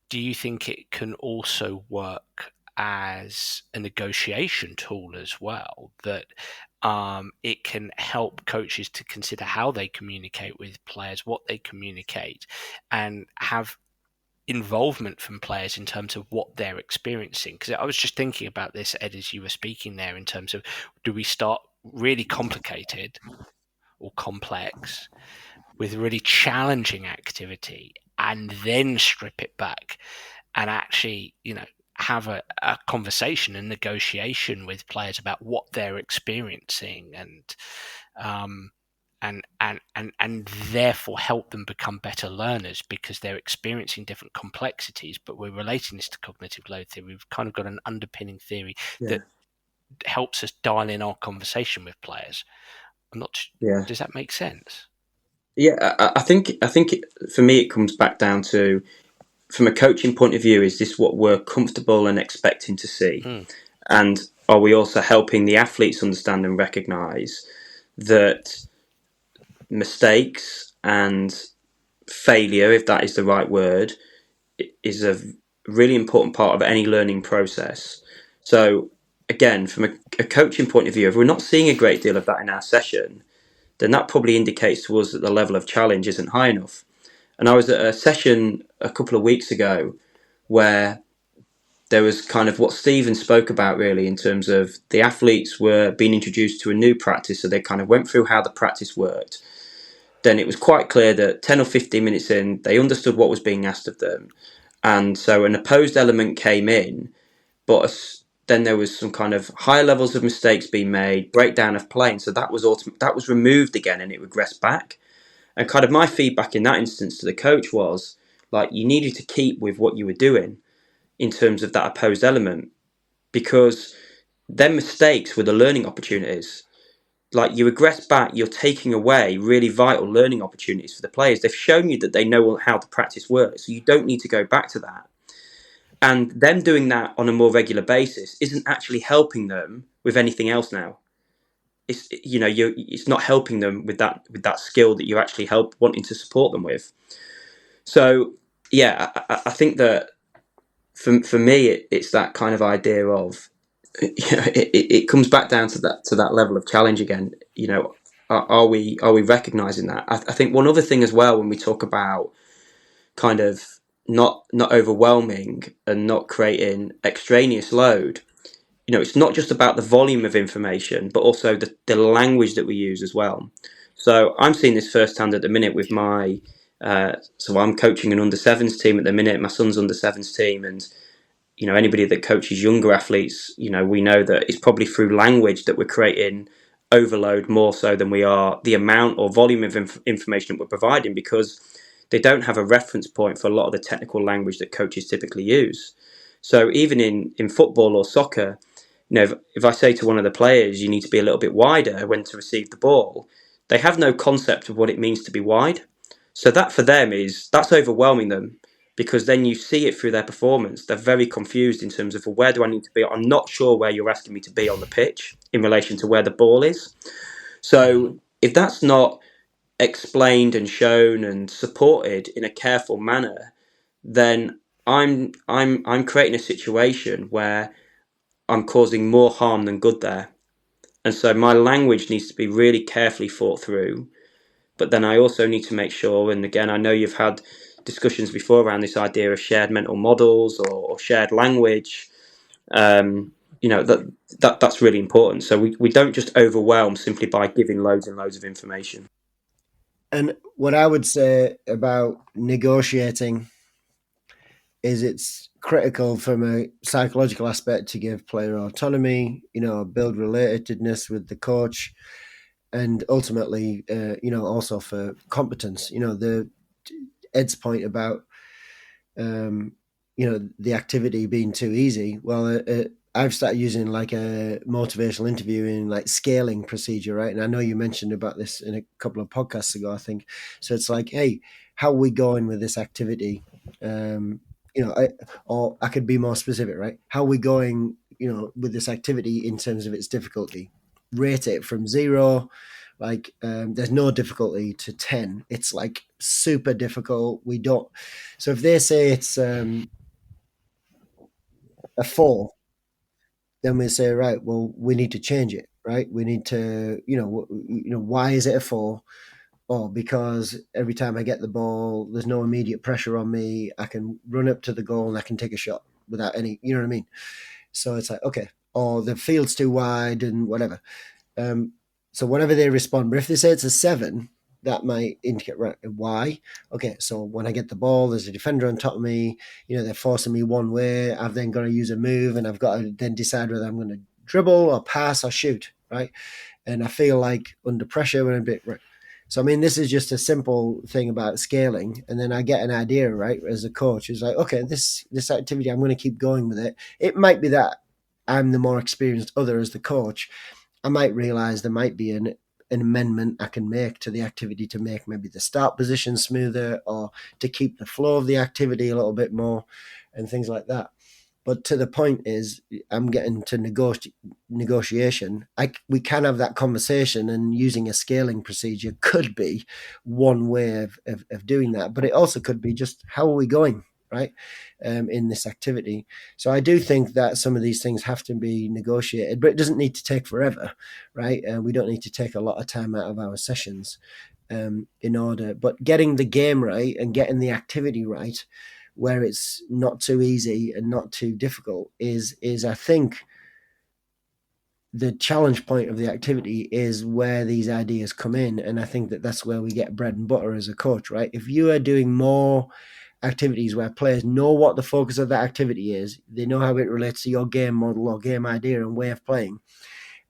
Do you think it can also work as a negotiation tool as well, that it can help coaches to consider how they communicate with players, what they communicate, and have involvement from players in terms of what they're experiencing? Because I was just thinking about this, Ed, as you were speaking there, in terms of, do we start really complicated or complex with really challenging activity and then strip it back and actually, have a conversation and negotiation with players about what they're experiencing, and therefore help them become better learners because they're experiencing different complexities. But we're relating this to cognitive load theory. We've kind of got an underpinning theory that helps us dial in our conversation with players. Does that make sense? Yeah, I think for me it comes back down to, from a coaching point of view, is this what we're comfortable and expecting to see? And are we also helping the athletes understand and recognise that mistakes and failure, if that is the right word, is a really important part of any learning process? So again, from a coaching point of view, if we're not seeing a great deal of that in our session, then that probably indicates to us that the level of challenge isn't high enough. And I was at a session a couple of weeks ago where there was kind of what Stephen spoke about, really, in terms of the athletes were being introduced to a new practice. So they kind of went through how the practice worked. then it was quite clear that 10 or 15 minutes in, they understood what was being asked of them. And so an opposed element came in, but then there was some kind of higher levels of mistakes being made, breakdown of play. And so that was removed again, and it regressed back. And kind of my feedback in that instance to the coach was, like, you needed to keep with what you were doing in terms of that opposed element, because then mistakes were the learning opportunities. Like, you regress back, you're taking away really vital learning opportunities for the players. They've shown you that they know how the practice works, so you don't need to go back to that. And them doing that on a more regular basis isn't actually helping them with anything else now. It's not helping them with that skill that you're actually wanting to support them with. So yeah, I think that for me, it's that kind of idea of, it comes back down to that level of challenge again. Are we recognizing that? I think one other thing as well, when we talk about kind of not overwhelming and not creating extraneous load, it's not just about the volume of information, but also the language that we use as well. So I'm seeing this firsthand at the minute with my so I'm coaching an under sevens team at the minute. My son's under sevens team, and anybody that coaches younger athletes, we know that it's probably through language that we're creating overload more so than we are the amount or volume of information that we're providing, because they don't have a reference point for a lot of the technical language that coaches typically use. So even in football or soccer, if I say to one of the players, you need to be a little bit wider when to receive the ball, they have no concept of what it means to be wide. So that for them that's overwhelming them, because then you see it through their performance. They're very confused in terms of, well, where do I need to be? I'm not sure where you're asking me to be on the pitch in relation to where the ball is. So if that's not explained and shown and supported in a careful manner, then I'm creating a situation where I'm causing more harm than good there. And so my language needs to be really carefully thought through. But then I also need to make sure, and again, I know you've had discussions before around this idea of shared mental models or shared language. That's really important. So we don't just overwhelm simply by giving loads and loads of information. And what I would say about negotiating is it's critical from a psychological aspect to give player autonomy, build relatedness with the coach, and ultimately, also for competence. The Ed's point about, the activity being too easy. Well, I've started using like a motivational interviewing, like scaling procedure, right? And I know you mentioned about this in a couple of podcasts ago, I think. So it's like, hey, how are we going with this activity? Or I could be more specific, right? How are we going, with this activity in terms of its difficulty? Rate it from 0. Like, there's no difficulty to 10. It's like super difficult. We don't. So if they say it's a 4, then we say, right, well, we need to change it, right? We need to, why is it a 4? Oh, because every time I get the ball, there's no immediate pressure on me. I can run up to the goal and I can take a shot without any, you know what I mean? So it's like, okay, or the field's too wide and whatever. So whatever they respond, but if they say it's a 7, that might indicate, right, why. Okay, so when I get the ball, there's a defender on top of me. They're forcing me one way. I've then got to use a move, and I've got to then decide whether I'm going to dribble or pass or shoot, right? And I feel like under pressure when I'm a bit right. So I mean, this is just a simple thing about scaling, and then I get an idea, right? As a coach, it's like, okay, this activity, I'm going to keep going with it. It might be that I'm the more experienced other as the coach. I might realize there might be an amendment I can make to the activity to make maybe the start position smoother, or to keep the flow of the activity a little bit more, and things like that. But to the point is, I'm getting to negotiation. We can have that conversation, and using a scaling procedure could be one way of doing that. But it also could be just, how are we going, right, in this activity? So I do think that some of these things have to be negotiated, but it doesn't need to take forever, right? We don't need to take a lot of time out of our sessions in order. But getting the game right and getting the activity right, where it's not too easy and not too difficult, is I think the challenge point of the activity is where these ideas come in. And I think that that's where we get bread and butter as a coach, right? If you are doing more activities where players know what the focus of that activity is, they know how it relates to your game model or game idea and way of playing,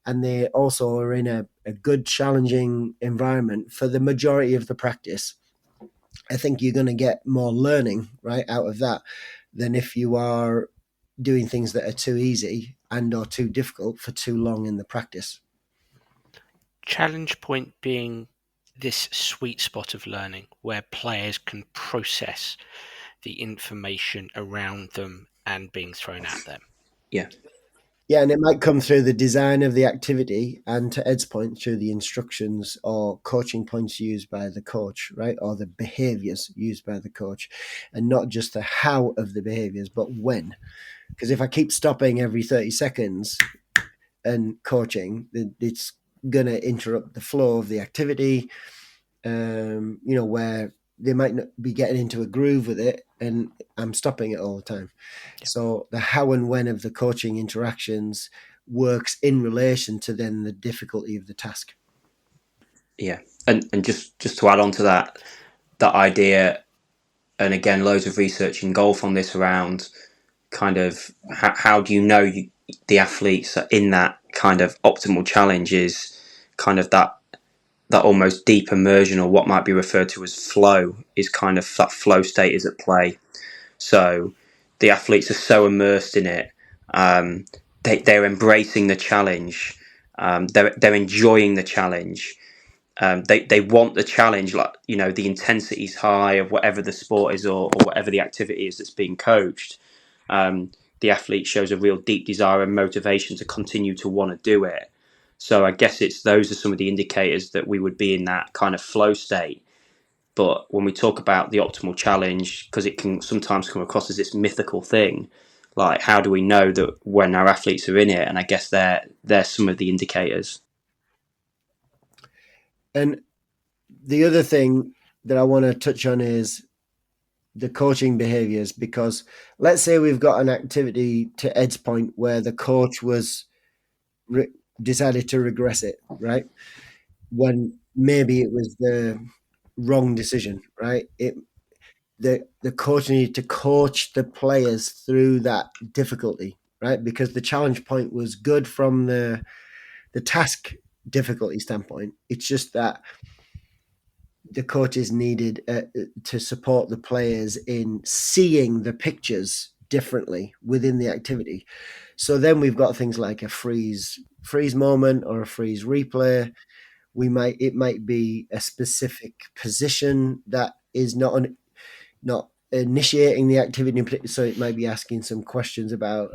and they also are in a good challenging environment for the majority of the practice, I think you're going to get more learning right out of that than if you are doing things that are too easy and or too difficult for too long in the practice. Challenge point being this sweet spot of learning where players can process the information around them and being thrown at them. Yeah. Yeah, and it might come through the design of the activity and, to Ed's point, through the instructions or coaching points used by the coach, right? Or the behaviors used by the coach, and not just the how of the behaviors, but when. Because if I keep stopping every 30 seconds and coaching, it's going to interrupt the flow of the activity, where they might not be getting into a groove with it and I'm stopping it all the time. Yeah. So the how and when of the coaching interactions works in relation to then the difficulty of the task. Yeah. And just to add on to that idea, and again, loads of research in golf on this around kind of how do you know the athletes are in that kind of optimal challenge is kind of that almost deep immersion, or what might be referred to as flow, is kind of that flow state is at play. So the athletes are so immersed in it, they're embracing the challenge, they're enjoying the challenge. They want the challenge, like, the intensity is high of whatever the sport is, or whatever the activity is that's being coached. The athlete shows a real deep desire and motivation to continue to want to do it. So I guess those are some of the indicators that we would be in that kind of flow state. But when we talk about the optimal challenge, because it can sometimes come across as this mythical thing, like how do we know that when our athletes are in it? And I guess they're some of the indicators. And the other thing that I want to touch on is the coaching behaviors, because let's say we've got an activity, to Ed's point, where the coach was decided to regress it, right? When maybe it was the wrong decision, right? The coach needed to coach the players through that difficulty, right? Because the challenge point was good from the task difficulty standpoint. It's just that the coaches needed to support the players in seeing the pictures differently within the activity. So then we've got things like a freeze moment or a freeze replay. It might be a specific position that is not initiating the activity, so it might be asking some questions about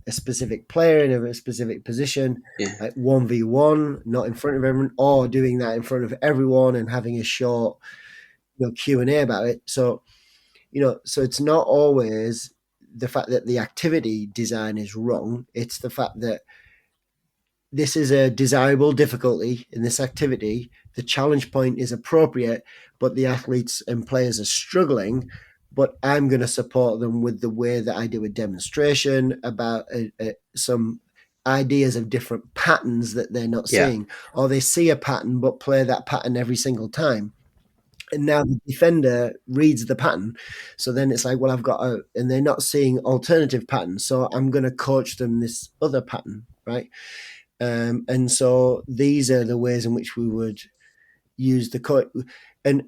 a specific player in a specific position, like 1v1, not in front of everyone, or doing that in front of everyone and having a short Q&A about it. So so it's not always the fact that the activity design is wrong. It's the fact that this is a desirable difficulty in this activity. The challenge point is appropriate, but the athletes and players are struggling. But I'm going to support them with the way that I do a demonstration about some ideas of different patterns that they're not seeing, or they see a pattern but play that pattern every single time. And now the defender reads the pattern. So then it's like, well, and they're not seeing alternative patterns. So I'm going to coach them this other pattern, right? And so these are the ways in which we would use the coach. And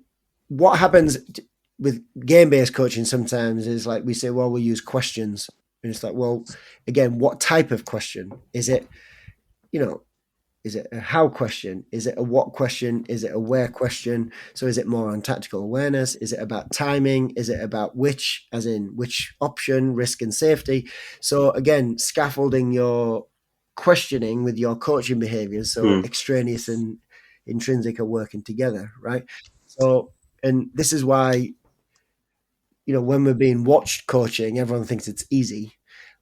what happens with game-based coaching sometimes is like we say, well, we'll use questions. And it's like, well, again, what type of question? Is it, is it a how question? Is it a what question? Is it a where question? So is it more on tactical awareness? Is it about timing? Is it about which, as in which option, risk and safety? So again, scaffolding your questioning with your coaching behaviors, so extraneous and intrinsic are working together, right? So, and this is why, when we're being watched coaching, everyone thinks it's easy,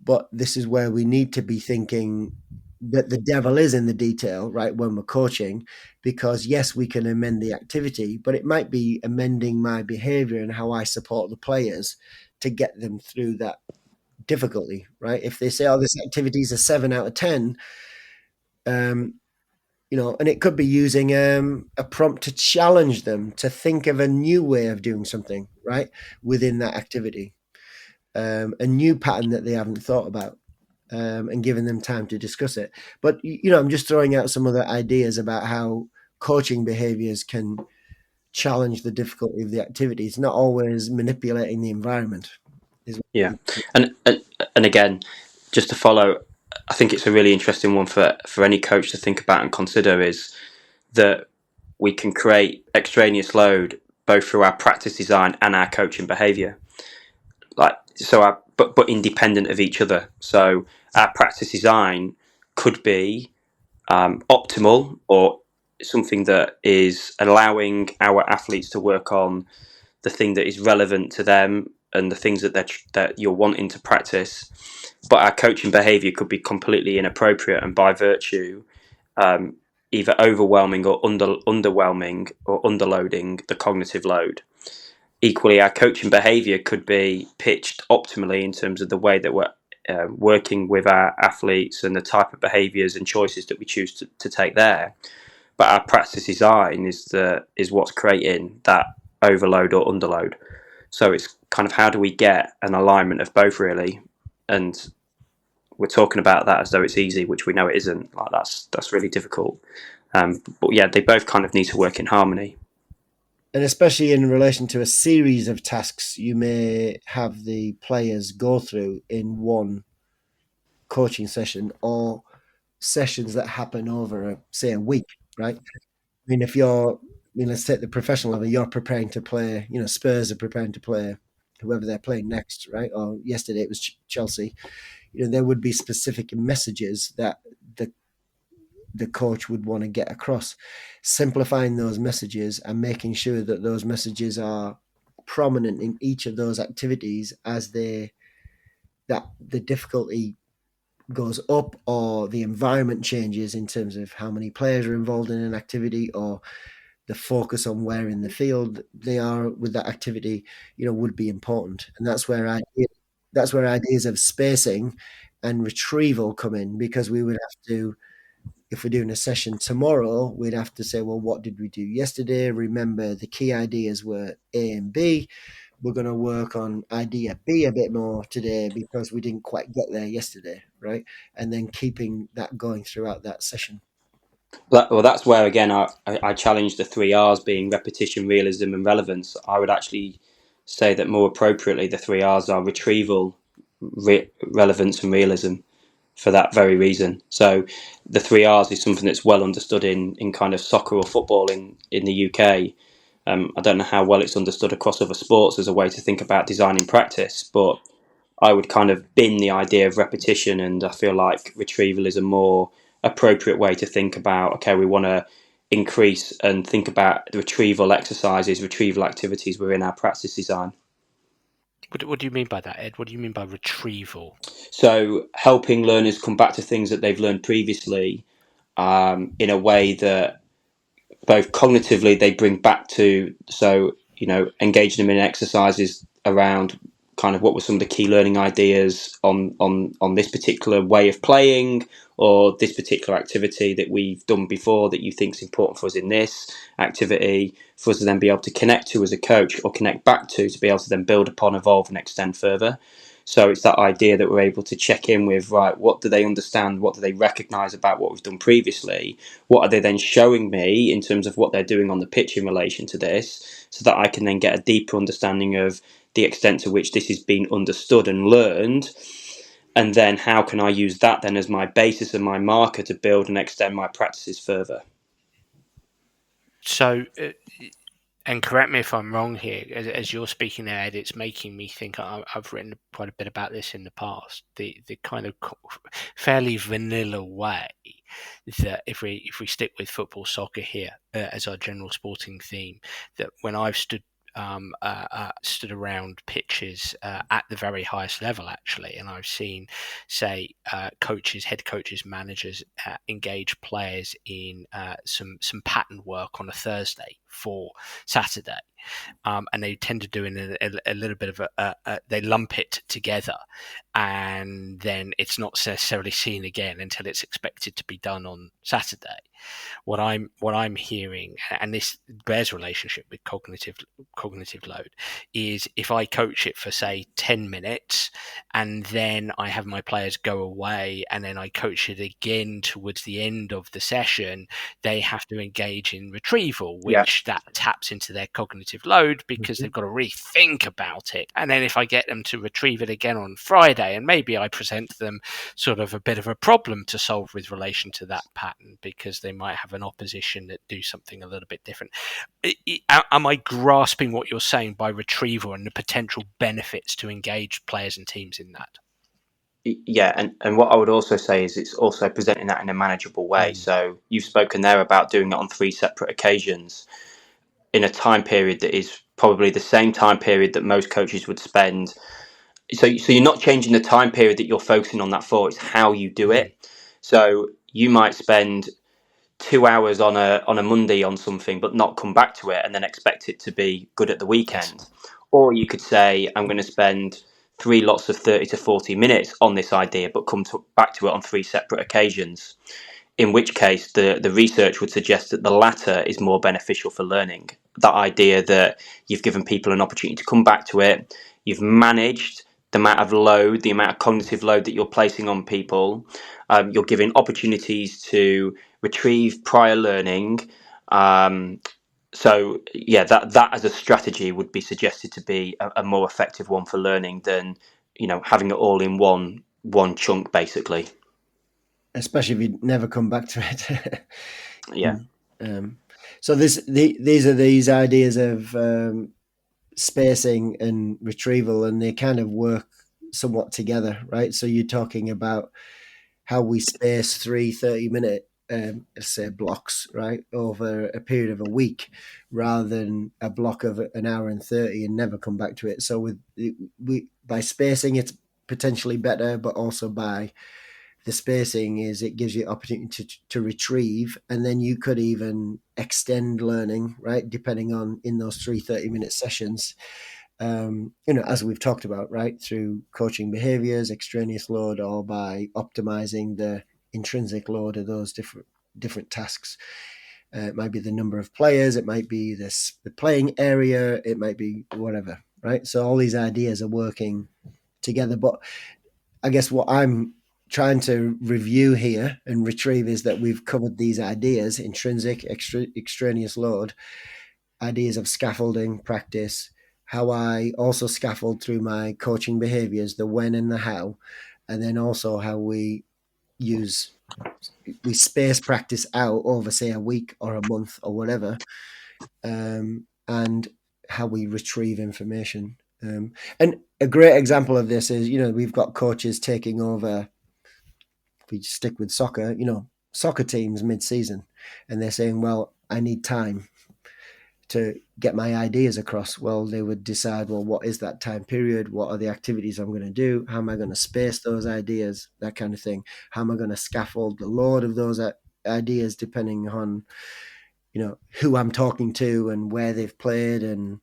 but this is where we need to be thinking that the devil is in the detail, right? When we're coaching, because yes, we can amend the activity, but it might be amending my behavior and how I support the players to get them through that difficulty, right? If they say, oh, this activity is a 7 out of 10, And it could be using a prompt to challenge them to think of a new way of doing something, right, within that activity, a new pattern that they haven't thought about, and giving them time to discuss it. But, I'm just throwing out some other ideas about how coaching behaviors can challenge the difficulty of the activity. It's not always manipulating the environment. Yeah, and again, just to follow, I think it's a really interesting one for any coach to think about and consider, is that we can create extraneous load both through our practice design and our coaching behaviour, but independent of each other. So our practice design could be optimal, or something that is allowing our athletes to work on the thing that is relevant to them and the things that you're wanting to practice. But our coaching behaviour could be completely inappropriate, and by virtue, either overwhelming or underwhelming or underloading the cognitive load. Equally, our coaching behaviour could be pitched optimally in terms of the way that we're working with our athletes and the type of behaviours and choices that we choose to take there. But our practice design is what's creating that overload or underload. So it's kind of, how do we get an alignment of both, really? And we're talking about that as though it's easy, which we know it isn't. Like, that's really difficult. But yeah, they both kind of need to work in harmony. And especially in relation to a series of tasks you may have the players go through in one coaching session, or sessions that happen over, say, a week, right? I mean, let's take the professional level. You're preparing to play, Spurs are preparing to play whoever they're playing next, right? Or yesterday it was Chelsea. There would be specific messages that the coach would want to get across. Simplifying those messages and making sure that those messages are prominent in each of those activities as that the difficulty goes up, or the environment changes in terms of how many players are involved in an activity, or the focus on where in the field they are with that activity, would be important. And that's where ideas of spacing and retrieval come in, because we would have to, if we're doing a session tomorrow, we'd have to say, well, what did we do yesterday? Remember, the key ideas were A and B. We're going to work on idea B a bit more today because we didn't quite get there yesterday, right? And then keeping that going throughout that session. Well, that's where, again, I challenge the 3 R's being repetition, realism, and relevance. I would actually say that more appropriately, the 3 R's are retrieval, relevance, and realism, for that very reason. So the 3 R's is something that's well understood in kind of soccer or football in the UK. I don't know how well it's understood across other sports as a way to think about designing practice, but I would kind of bin the idea of repetition, and I feel like retrieval is a more appropriate way to think about, okay, we want to increase and think about the retrieval exercises, retrieval activities within our practice design. What do you mean by that, Ed? What do you mean by retrieval? So helping learners come back to things that they've learned previously, in a way that both cognitively they bring back to, so engaging them in exercises around kind of what were some of the key learning ideas on this particular way of playing, or this particular activity that we've done before that you think is important for us in this activity, for us to then be able to connect to as a coach, or connect back to be able to then build upon, evolve, and extend further. So it's that idea that we're able to check in with, right, what do they understand? What do they recognise about what we've done previously? What are they then showing me in terms of what they're doing on the pitch in relation to this, so that I can then get a deeper understanding of the extent to which this is being understood and learned. And then how can I use that then as my basis and my marker to build and extend my practices further? So, and correct me if I'm wrong here, as you're speaking there, Ed, it's making me think. I've written quite a bit about this in the past. The kind of fairly vanilla way that if we stick with football, soccer here as our general sporting theme, that when I've stood around pitches at the very highest level, actually, and I've seen, say, coaches, head coaches, managers engage players in some pattern work on a Thursday for Saturday. and they tend to do in a little bit of they lump it together, and then it's not necessarily seen again until it's expected to be done on Saturday. What I'm hearing, and this bears relationship with cognitive load, is if I coach it for say 10 minutes and then I have my players go away and then I coach it again towards the end of the session, they have to engage in retrieval, which that taps into their cognitive load because they've got to really think about it. And then if I get them to retrieve it again on Friday, and maybe I present them sort of a bit of a problem to solve with relation to that pattern because they might have an opposition that do something a little bit different. Am I grasping what you're saying by retrieval and the potential benefits to engage players and teams in that? Yeah, and what I would also say is it's also presenting that in a manageable way. So you've spoken there about doing it on 3 separate occasions in a time period that is probably the same time period that most coaches would spend. So you're not changing the time period that you're focusing on that for, it's how you do it. So you might spend 2 hours on a Monday on something, but not come back to it and then expect it to be good at the weekend. Yes. Or you could say, I'm going to spend 3 lots of 30 to 40 minutes on this idea, but come back to it on 3 separate occasions. In which case, the research would suggest that the latter is more beneficial for learning. That idea that you've given people an opportunity to come back to it, you've managed the amount of load, the amount of cognitive load that you're placing on people, you're giving opportunities to retrieve prior learning. So yeah, that as a strategy would be suggested to be a more effective one for learning than having it all in one chunk, basically. Especially if you never come back to it. Yeah. So these are these ideas of spacing and retrieval, and they kind of work somewhat together, right? So you're talking about how we space 3 30-minute say blocks, right, over a period of a week, rather than a block of an hour and 30 and never come back to it. So by spacing, it's potentially better, but also by the spacing is it gives you opportunity to retrieve, and then you could even extend learning, right, depending on in those 3 30-minute sessions, as we've talked about, right, through coaching behaviors, extraneous load, or by optimizing the intrinsic load of those different tasks. It might be the number of players, it might be the playing area, it might be whatever, right? So all these ideas are working together. But I guess what I'm trying to review here and retrieve is that we've covered these ideas: intrinsic, extraneous load, ideas of scaffolding practice, how I also scaffold through my coaching behaviors, the when and the how, and then also how we space practice out over, say, a week or a month or whatever, and how we retrieve information. And a great example of this is, we've got coaches taking over, if we stick with soccer, soccer teams mid-season, and they're saying, well, I need time to get my ideas across. Well, they would decide, well, what is that time period? What are the activities I'm going to do? How am I going to space those ideas? That kind of thing. How am I going to scaffold the load of those ideas depending on, who I'm talking to and where they've played and,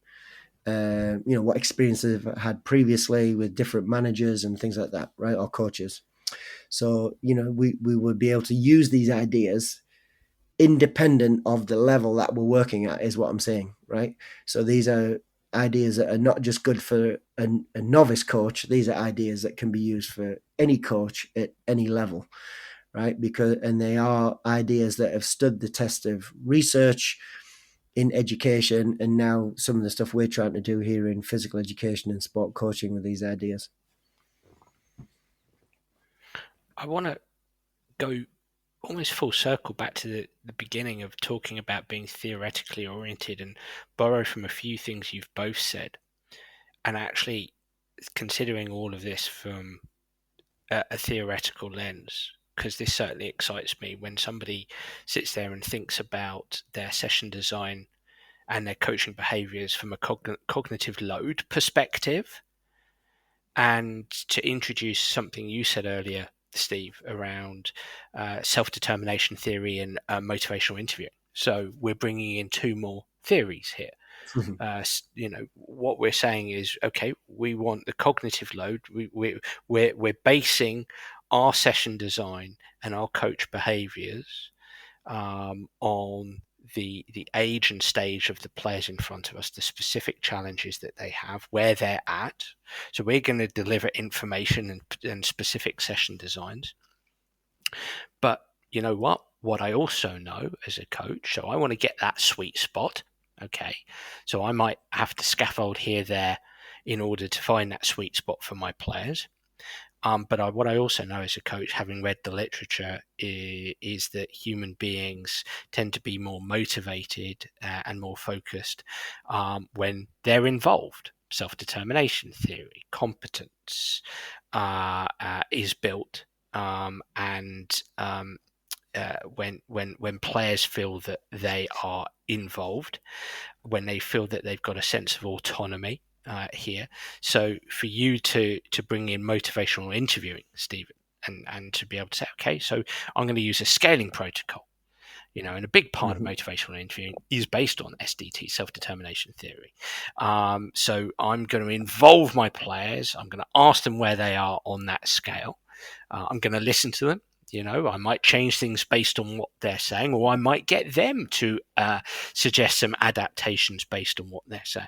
what experiences they've had previously with different managers and things like that, right? Or coaches. So, we would be able to use these ideas independent of the level that we're working at, is what I'm saying, right? So these are ideas that are not just good for a novice coach. These are ideas that can be used for any coach at any level, right? And they are ideas that have stood the test of research in education, and now some of the stuff we're trying to do here in physical education and sport coaching with these ideas. I want to go almost full circle back to the beginning of talking about being theoretically oriented and borrow from a few things you've both said, and actually considering all of this from a theoretical lens, because this certainly excites me when somebody sits there and thinks about their session design and their coaching behaviors from a cognitive load perspective, and to introduce something you said earlier, Steve, around self-determination theory and motivational interviewing. So we're bringing in 2 more theories here. What we're saying is, okay, we want the cognitive load. We're basing our session design and our coach behaviors on the age and stage of the players in front of us, the specific challenges that they have, where they're at. So we're going to deliver information and specific session designs. But you know what I also know as a coach, so I want to get that sweet spot. Okay, so I might have to scaffold here, there, in order to find that sweet spot for my players. But what I also know as a coach, having read the literature, is that human beings tend to be more motivated and more focused when they're involved. Self-determination theory, competence is built, and when players feel that they are involved, when they feel that they've got a sense of autonomy here. So for you to bring in motivational interviewing, Stephen, and to be able to say, okay, so I'm going to use a scaling protocol, and a big part of motivational interviewing is based on SDT, self-determination theory. So I'm going to involve my players. I'm going to ask them where they are on that scale. I'm going to listen to them. I might change things based on what they're saying, or I might get them to suggest some adaptations based on what they're saying.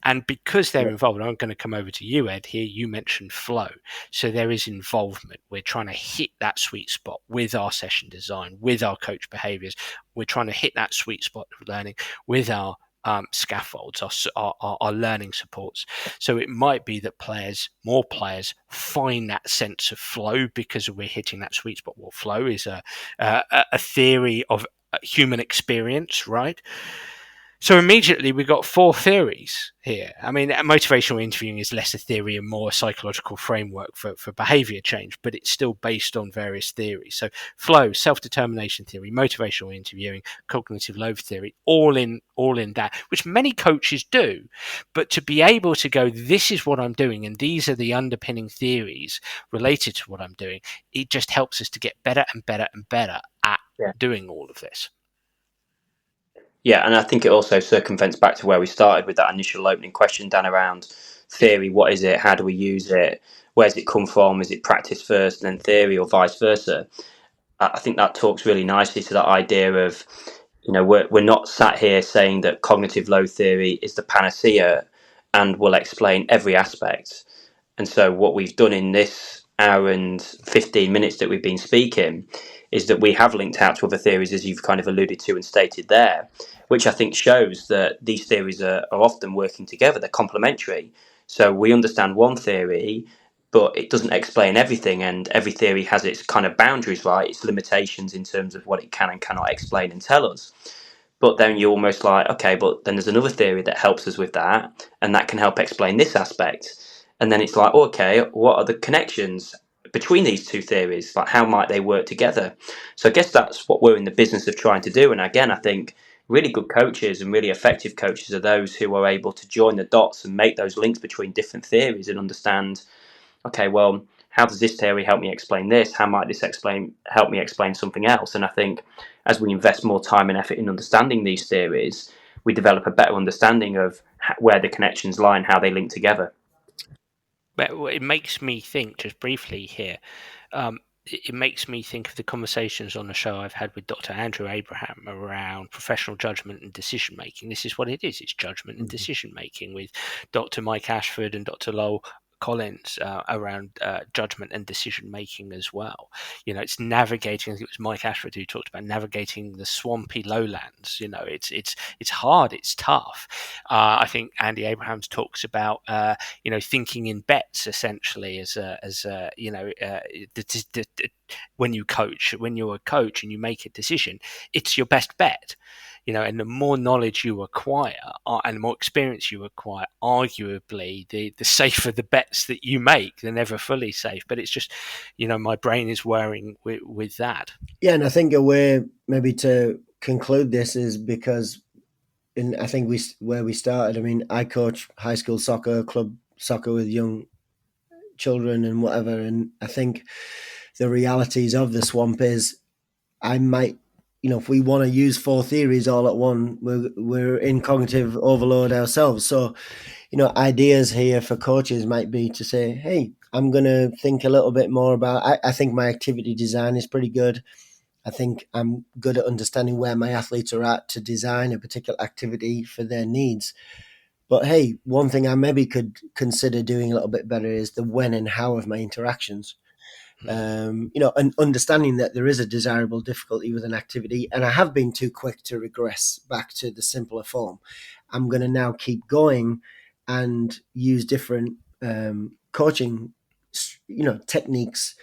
And because they're involved, I'm going to come over to you, Ed, here. You mentioned flow. So there is involvement. We're trying to hit that sweet spot with our session design, with our coach behaviors. We're trying to hit that sweet spot of learning with our scaffolds, our learning supports. So it might be that more players find that sense of flow because we're hitting that sweet spot. Well, flow is a theory of human experience, right? So immediately we've got 4 theories here. I mean, motivational interviewing is less a theory and more a psychological framework for behavior change, but it's still based on various theories. So flow, self-determination theory, motivational interviewing, cognitive load theory, all in that, which many coaches do. But to be able to go, this is what I'm doing, and these are the underpinning theories related to what I'm doing, it just helps us to get better and better and better at doing all of this. Yeah, and I think it also circumvents back to where we started with that initial opening question, Dan, around theory. What is it? How do we use it? Where's it come from? Is it practice first and then theory, or vice versa? I think that talks really nicely to that idea of, we're not sat here saying that cognitive load theory is the panacea and will explain every aspect. And so what we've done in this hour and 15 minutes that we've been speaking is that we have linked out to other theories, as you've kind of alluded to and stated there, which I think shows that these theories are often working together. They're complementary. So we understand one theory, but it doesn't explain everything, and every theory has its kind of boundaries, right? Its limitations in terms of what it can and cannot explain and tell us. But then you're almost like, okay, but then there's another theory that helps us with that, and that can help explain this aspect. And then it's like, okay, what are the connections between these two theories? Like, how might they work together? So I guess that's what we're in the business of trying to do. And again, I think really good coaches and really effective coaches are those who are able to join the dots and make those links between different theories and understand, okay, well, how does this theory help me explain this? How might this help me explain something else? And I think as we invest more time and effort in understanding these theories, we develop a better understanding of where the connections lie and how they link together. But it makes me think, just briefly here, it makes me think of the conversations on the show I've had with Dr. Andrew Abraham around professional judgment and decision making. This is what it is. It's judgment and decision making, with Dr. Mike Ashford and Dr. Lowell Collins around judgment and decision making as well. It's navigating. I think it was Mike Ashford who talked about navigating the swampy lowlands. It's hard, it's tough. I think Andy Abrahams talks about thinking in bets, essentially, when you're a coach and you make a decision, it's your best bet. And the more knowledge you acquire and the more experience you acquire, arguably the safer the bets that you make. They're never fully safe, but it's just, my brain is whirring with that. Yeah, and I think a way maybe to conclude this is because, I think where we started, I mean, I coach high school soccer, club soccer with young children and whatever, and I think the realities of the swamp is I might if we want to use 4 theories all at once, we're in cognitive overload ourselves. So, ideas here for coaches might be to say, hey, I'm going to think a little bit more about, I think my activity design is pretty good. I think I'm good at understanding where my athletes are at to design a particular activity for their needs. But hey, one thing I maybe could consider doing a little bit better is the when and how of my interactions. And understanding that there is a desirable difficulty with an activity, and I have been too quick to regress back to the simpler form. I'm going to now keep going and use different coaching, techniques,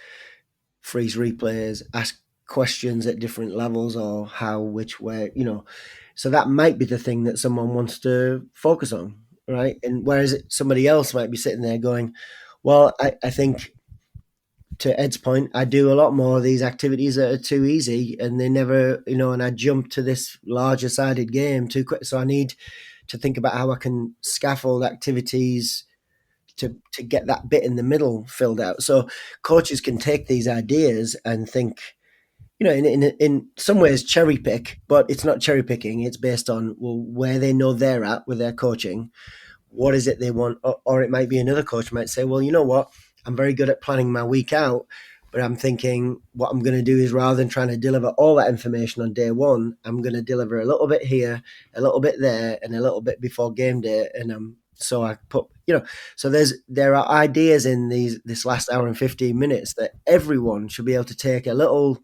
freeze replays, ask questions at different levels, or how, which way, So that might be the thing that someone wants to focus on, right? And whereas somebody else might be sitting there going, well, I think, to Ed's point, I do a lot more of these activities that are too easy, and they never, and I jump to this larger sided game too quick. So I need to think about how I can scaffold activities to get that bit in the middle filled out. So coaches can take these ideas and think, in some ways cherry pick, but it's not cherry picking. It's based on, well, where they know they're at with their coaching. What is it they want? Or it might be another coach might say, well, you know what? I'm very good at planning my week out, but I'm thinking what I'm going to do is, rather than trying to deliver all that information on day one, I'm going to deliver a little bit here, a little bit there, and a little bit before game day. And so I put, so there are ideas in this last hour and 15 minutes that everyone should be able to take a little,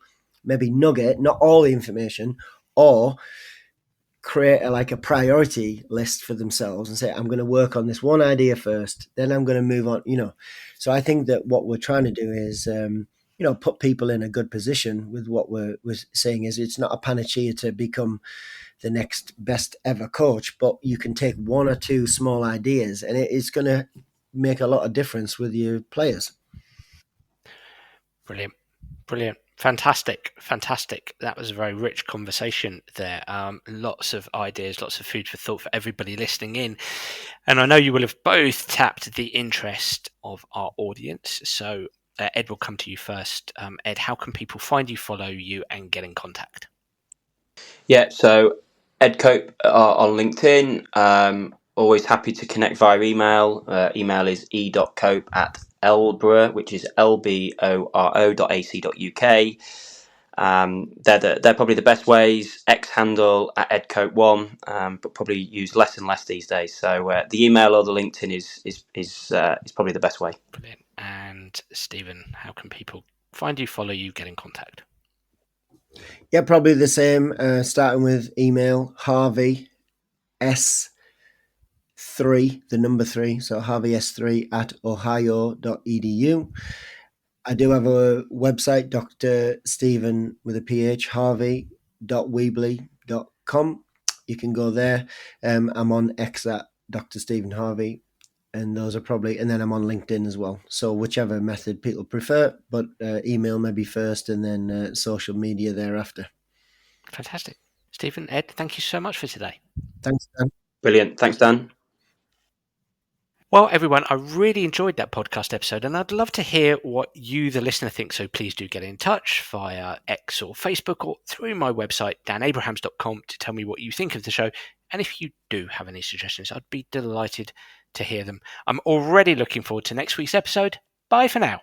maybe nugget, not all the information, or create a priority list for themselves and say, I'm going to work on this one idea first, then I'm going to move on, So I think that what we're trying to do is, put people in a good position with what we're saying is, it's not a panacea to become the next best ever coach, but you can take one or two small ideas and it's going to make a lot of difference with your players. Brilliant. Fantastic. That was a very rich conversation there. Lots of ideas, lots of food for thought for everybody listening in. And I know you will have both tapped the interest of our audience. So Ed, will come to you first. Ed, how can people find you, follow you, and get in contact? Yeah, so Ed Cope on LinkedIn. Always happy to connect via email. Email is e.cope@Loughborough, which is lboro.ac.uk. They're probably the best ways. X handle at edcope1, but probably used less and less these days. So the email or the LinkedIn is probably the best way. Brilliant. And Stephen, how can people find you, follow you, get in contact? Yeah, probably the same. Starting with email, Harvey S3, the number 3, so Harvey S3 at ohio.edu. I do have a website, Dr. Stephen with a PH, harvey.weebly.com. You can go there. I'm on X at Dr. Stephen Harvey, and those are probably, and then I'm on LinkedIn as well. So whichever method people prefer, but email maybe first and then social media thereafter. Fantastic. Stephen, Ed, thank you so much for today. Thanks, Dan. Brilliant. Thanks, Dan. Well, everyone, I really enjoyed that podcast episode, and I'd love to hear what you, the listener, think. So please do get in touch via X or Facebook or through my website, danabrahams.com, to tell me what you think of the show. And if you do have any suggestions, I'd be delighted to hear them. I'm already looking forward to next week's episode. Bye for now.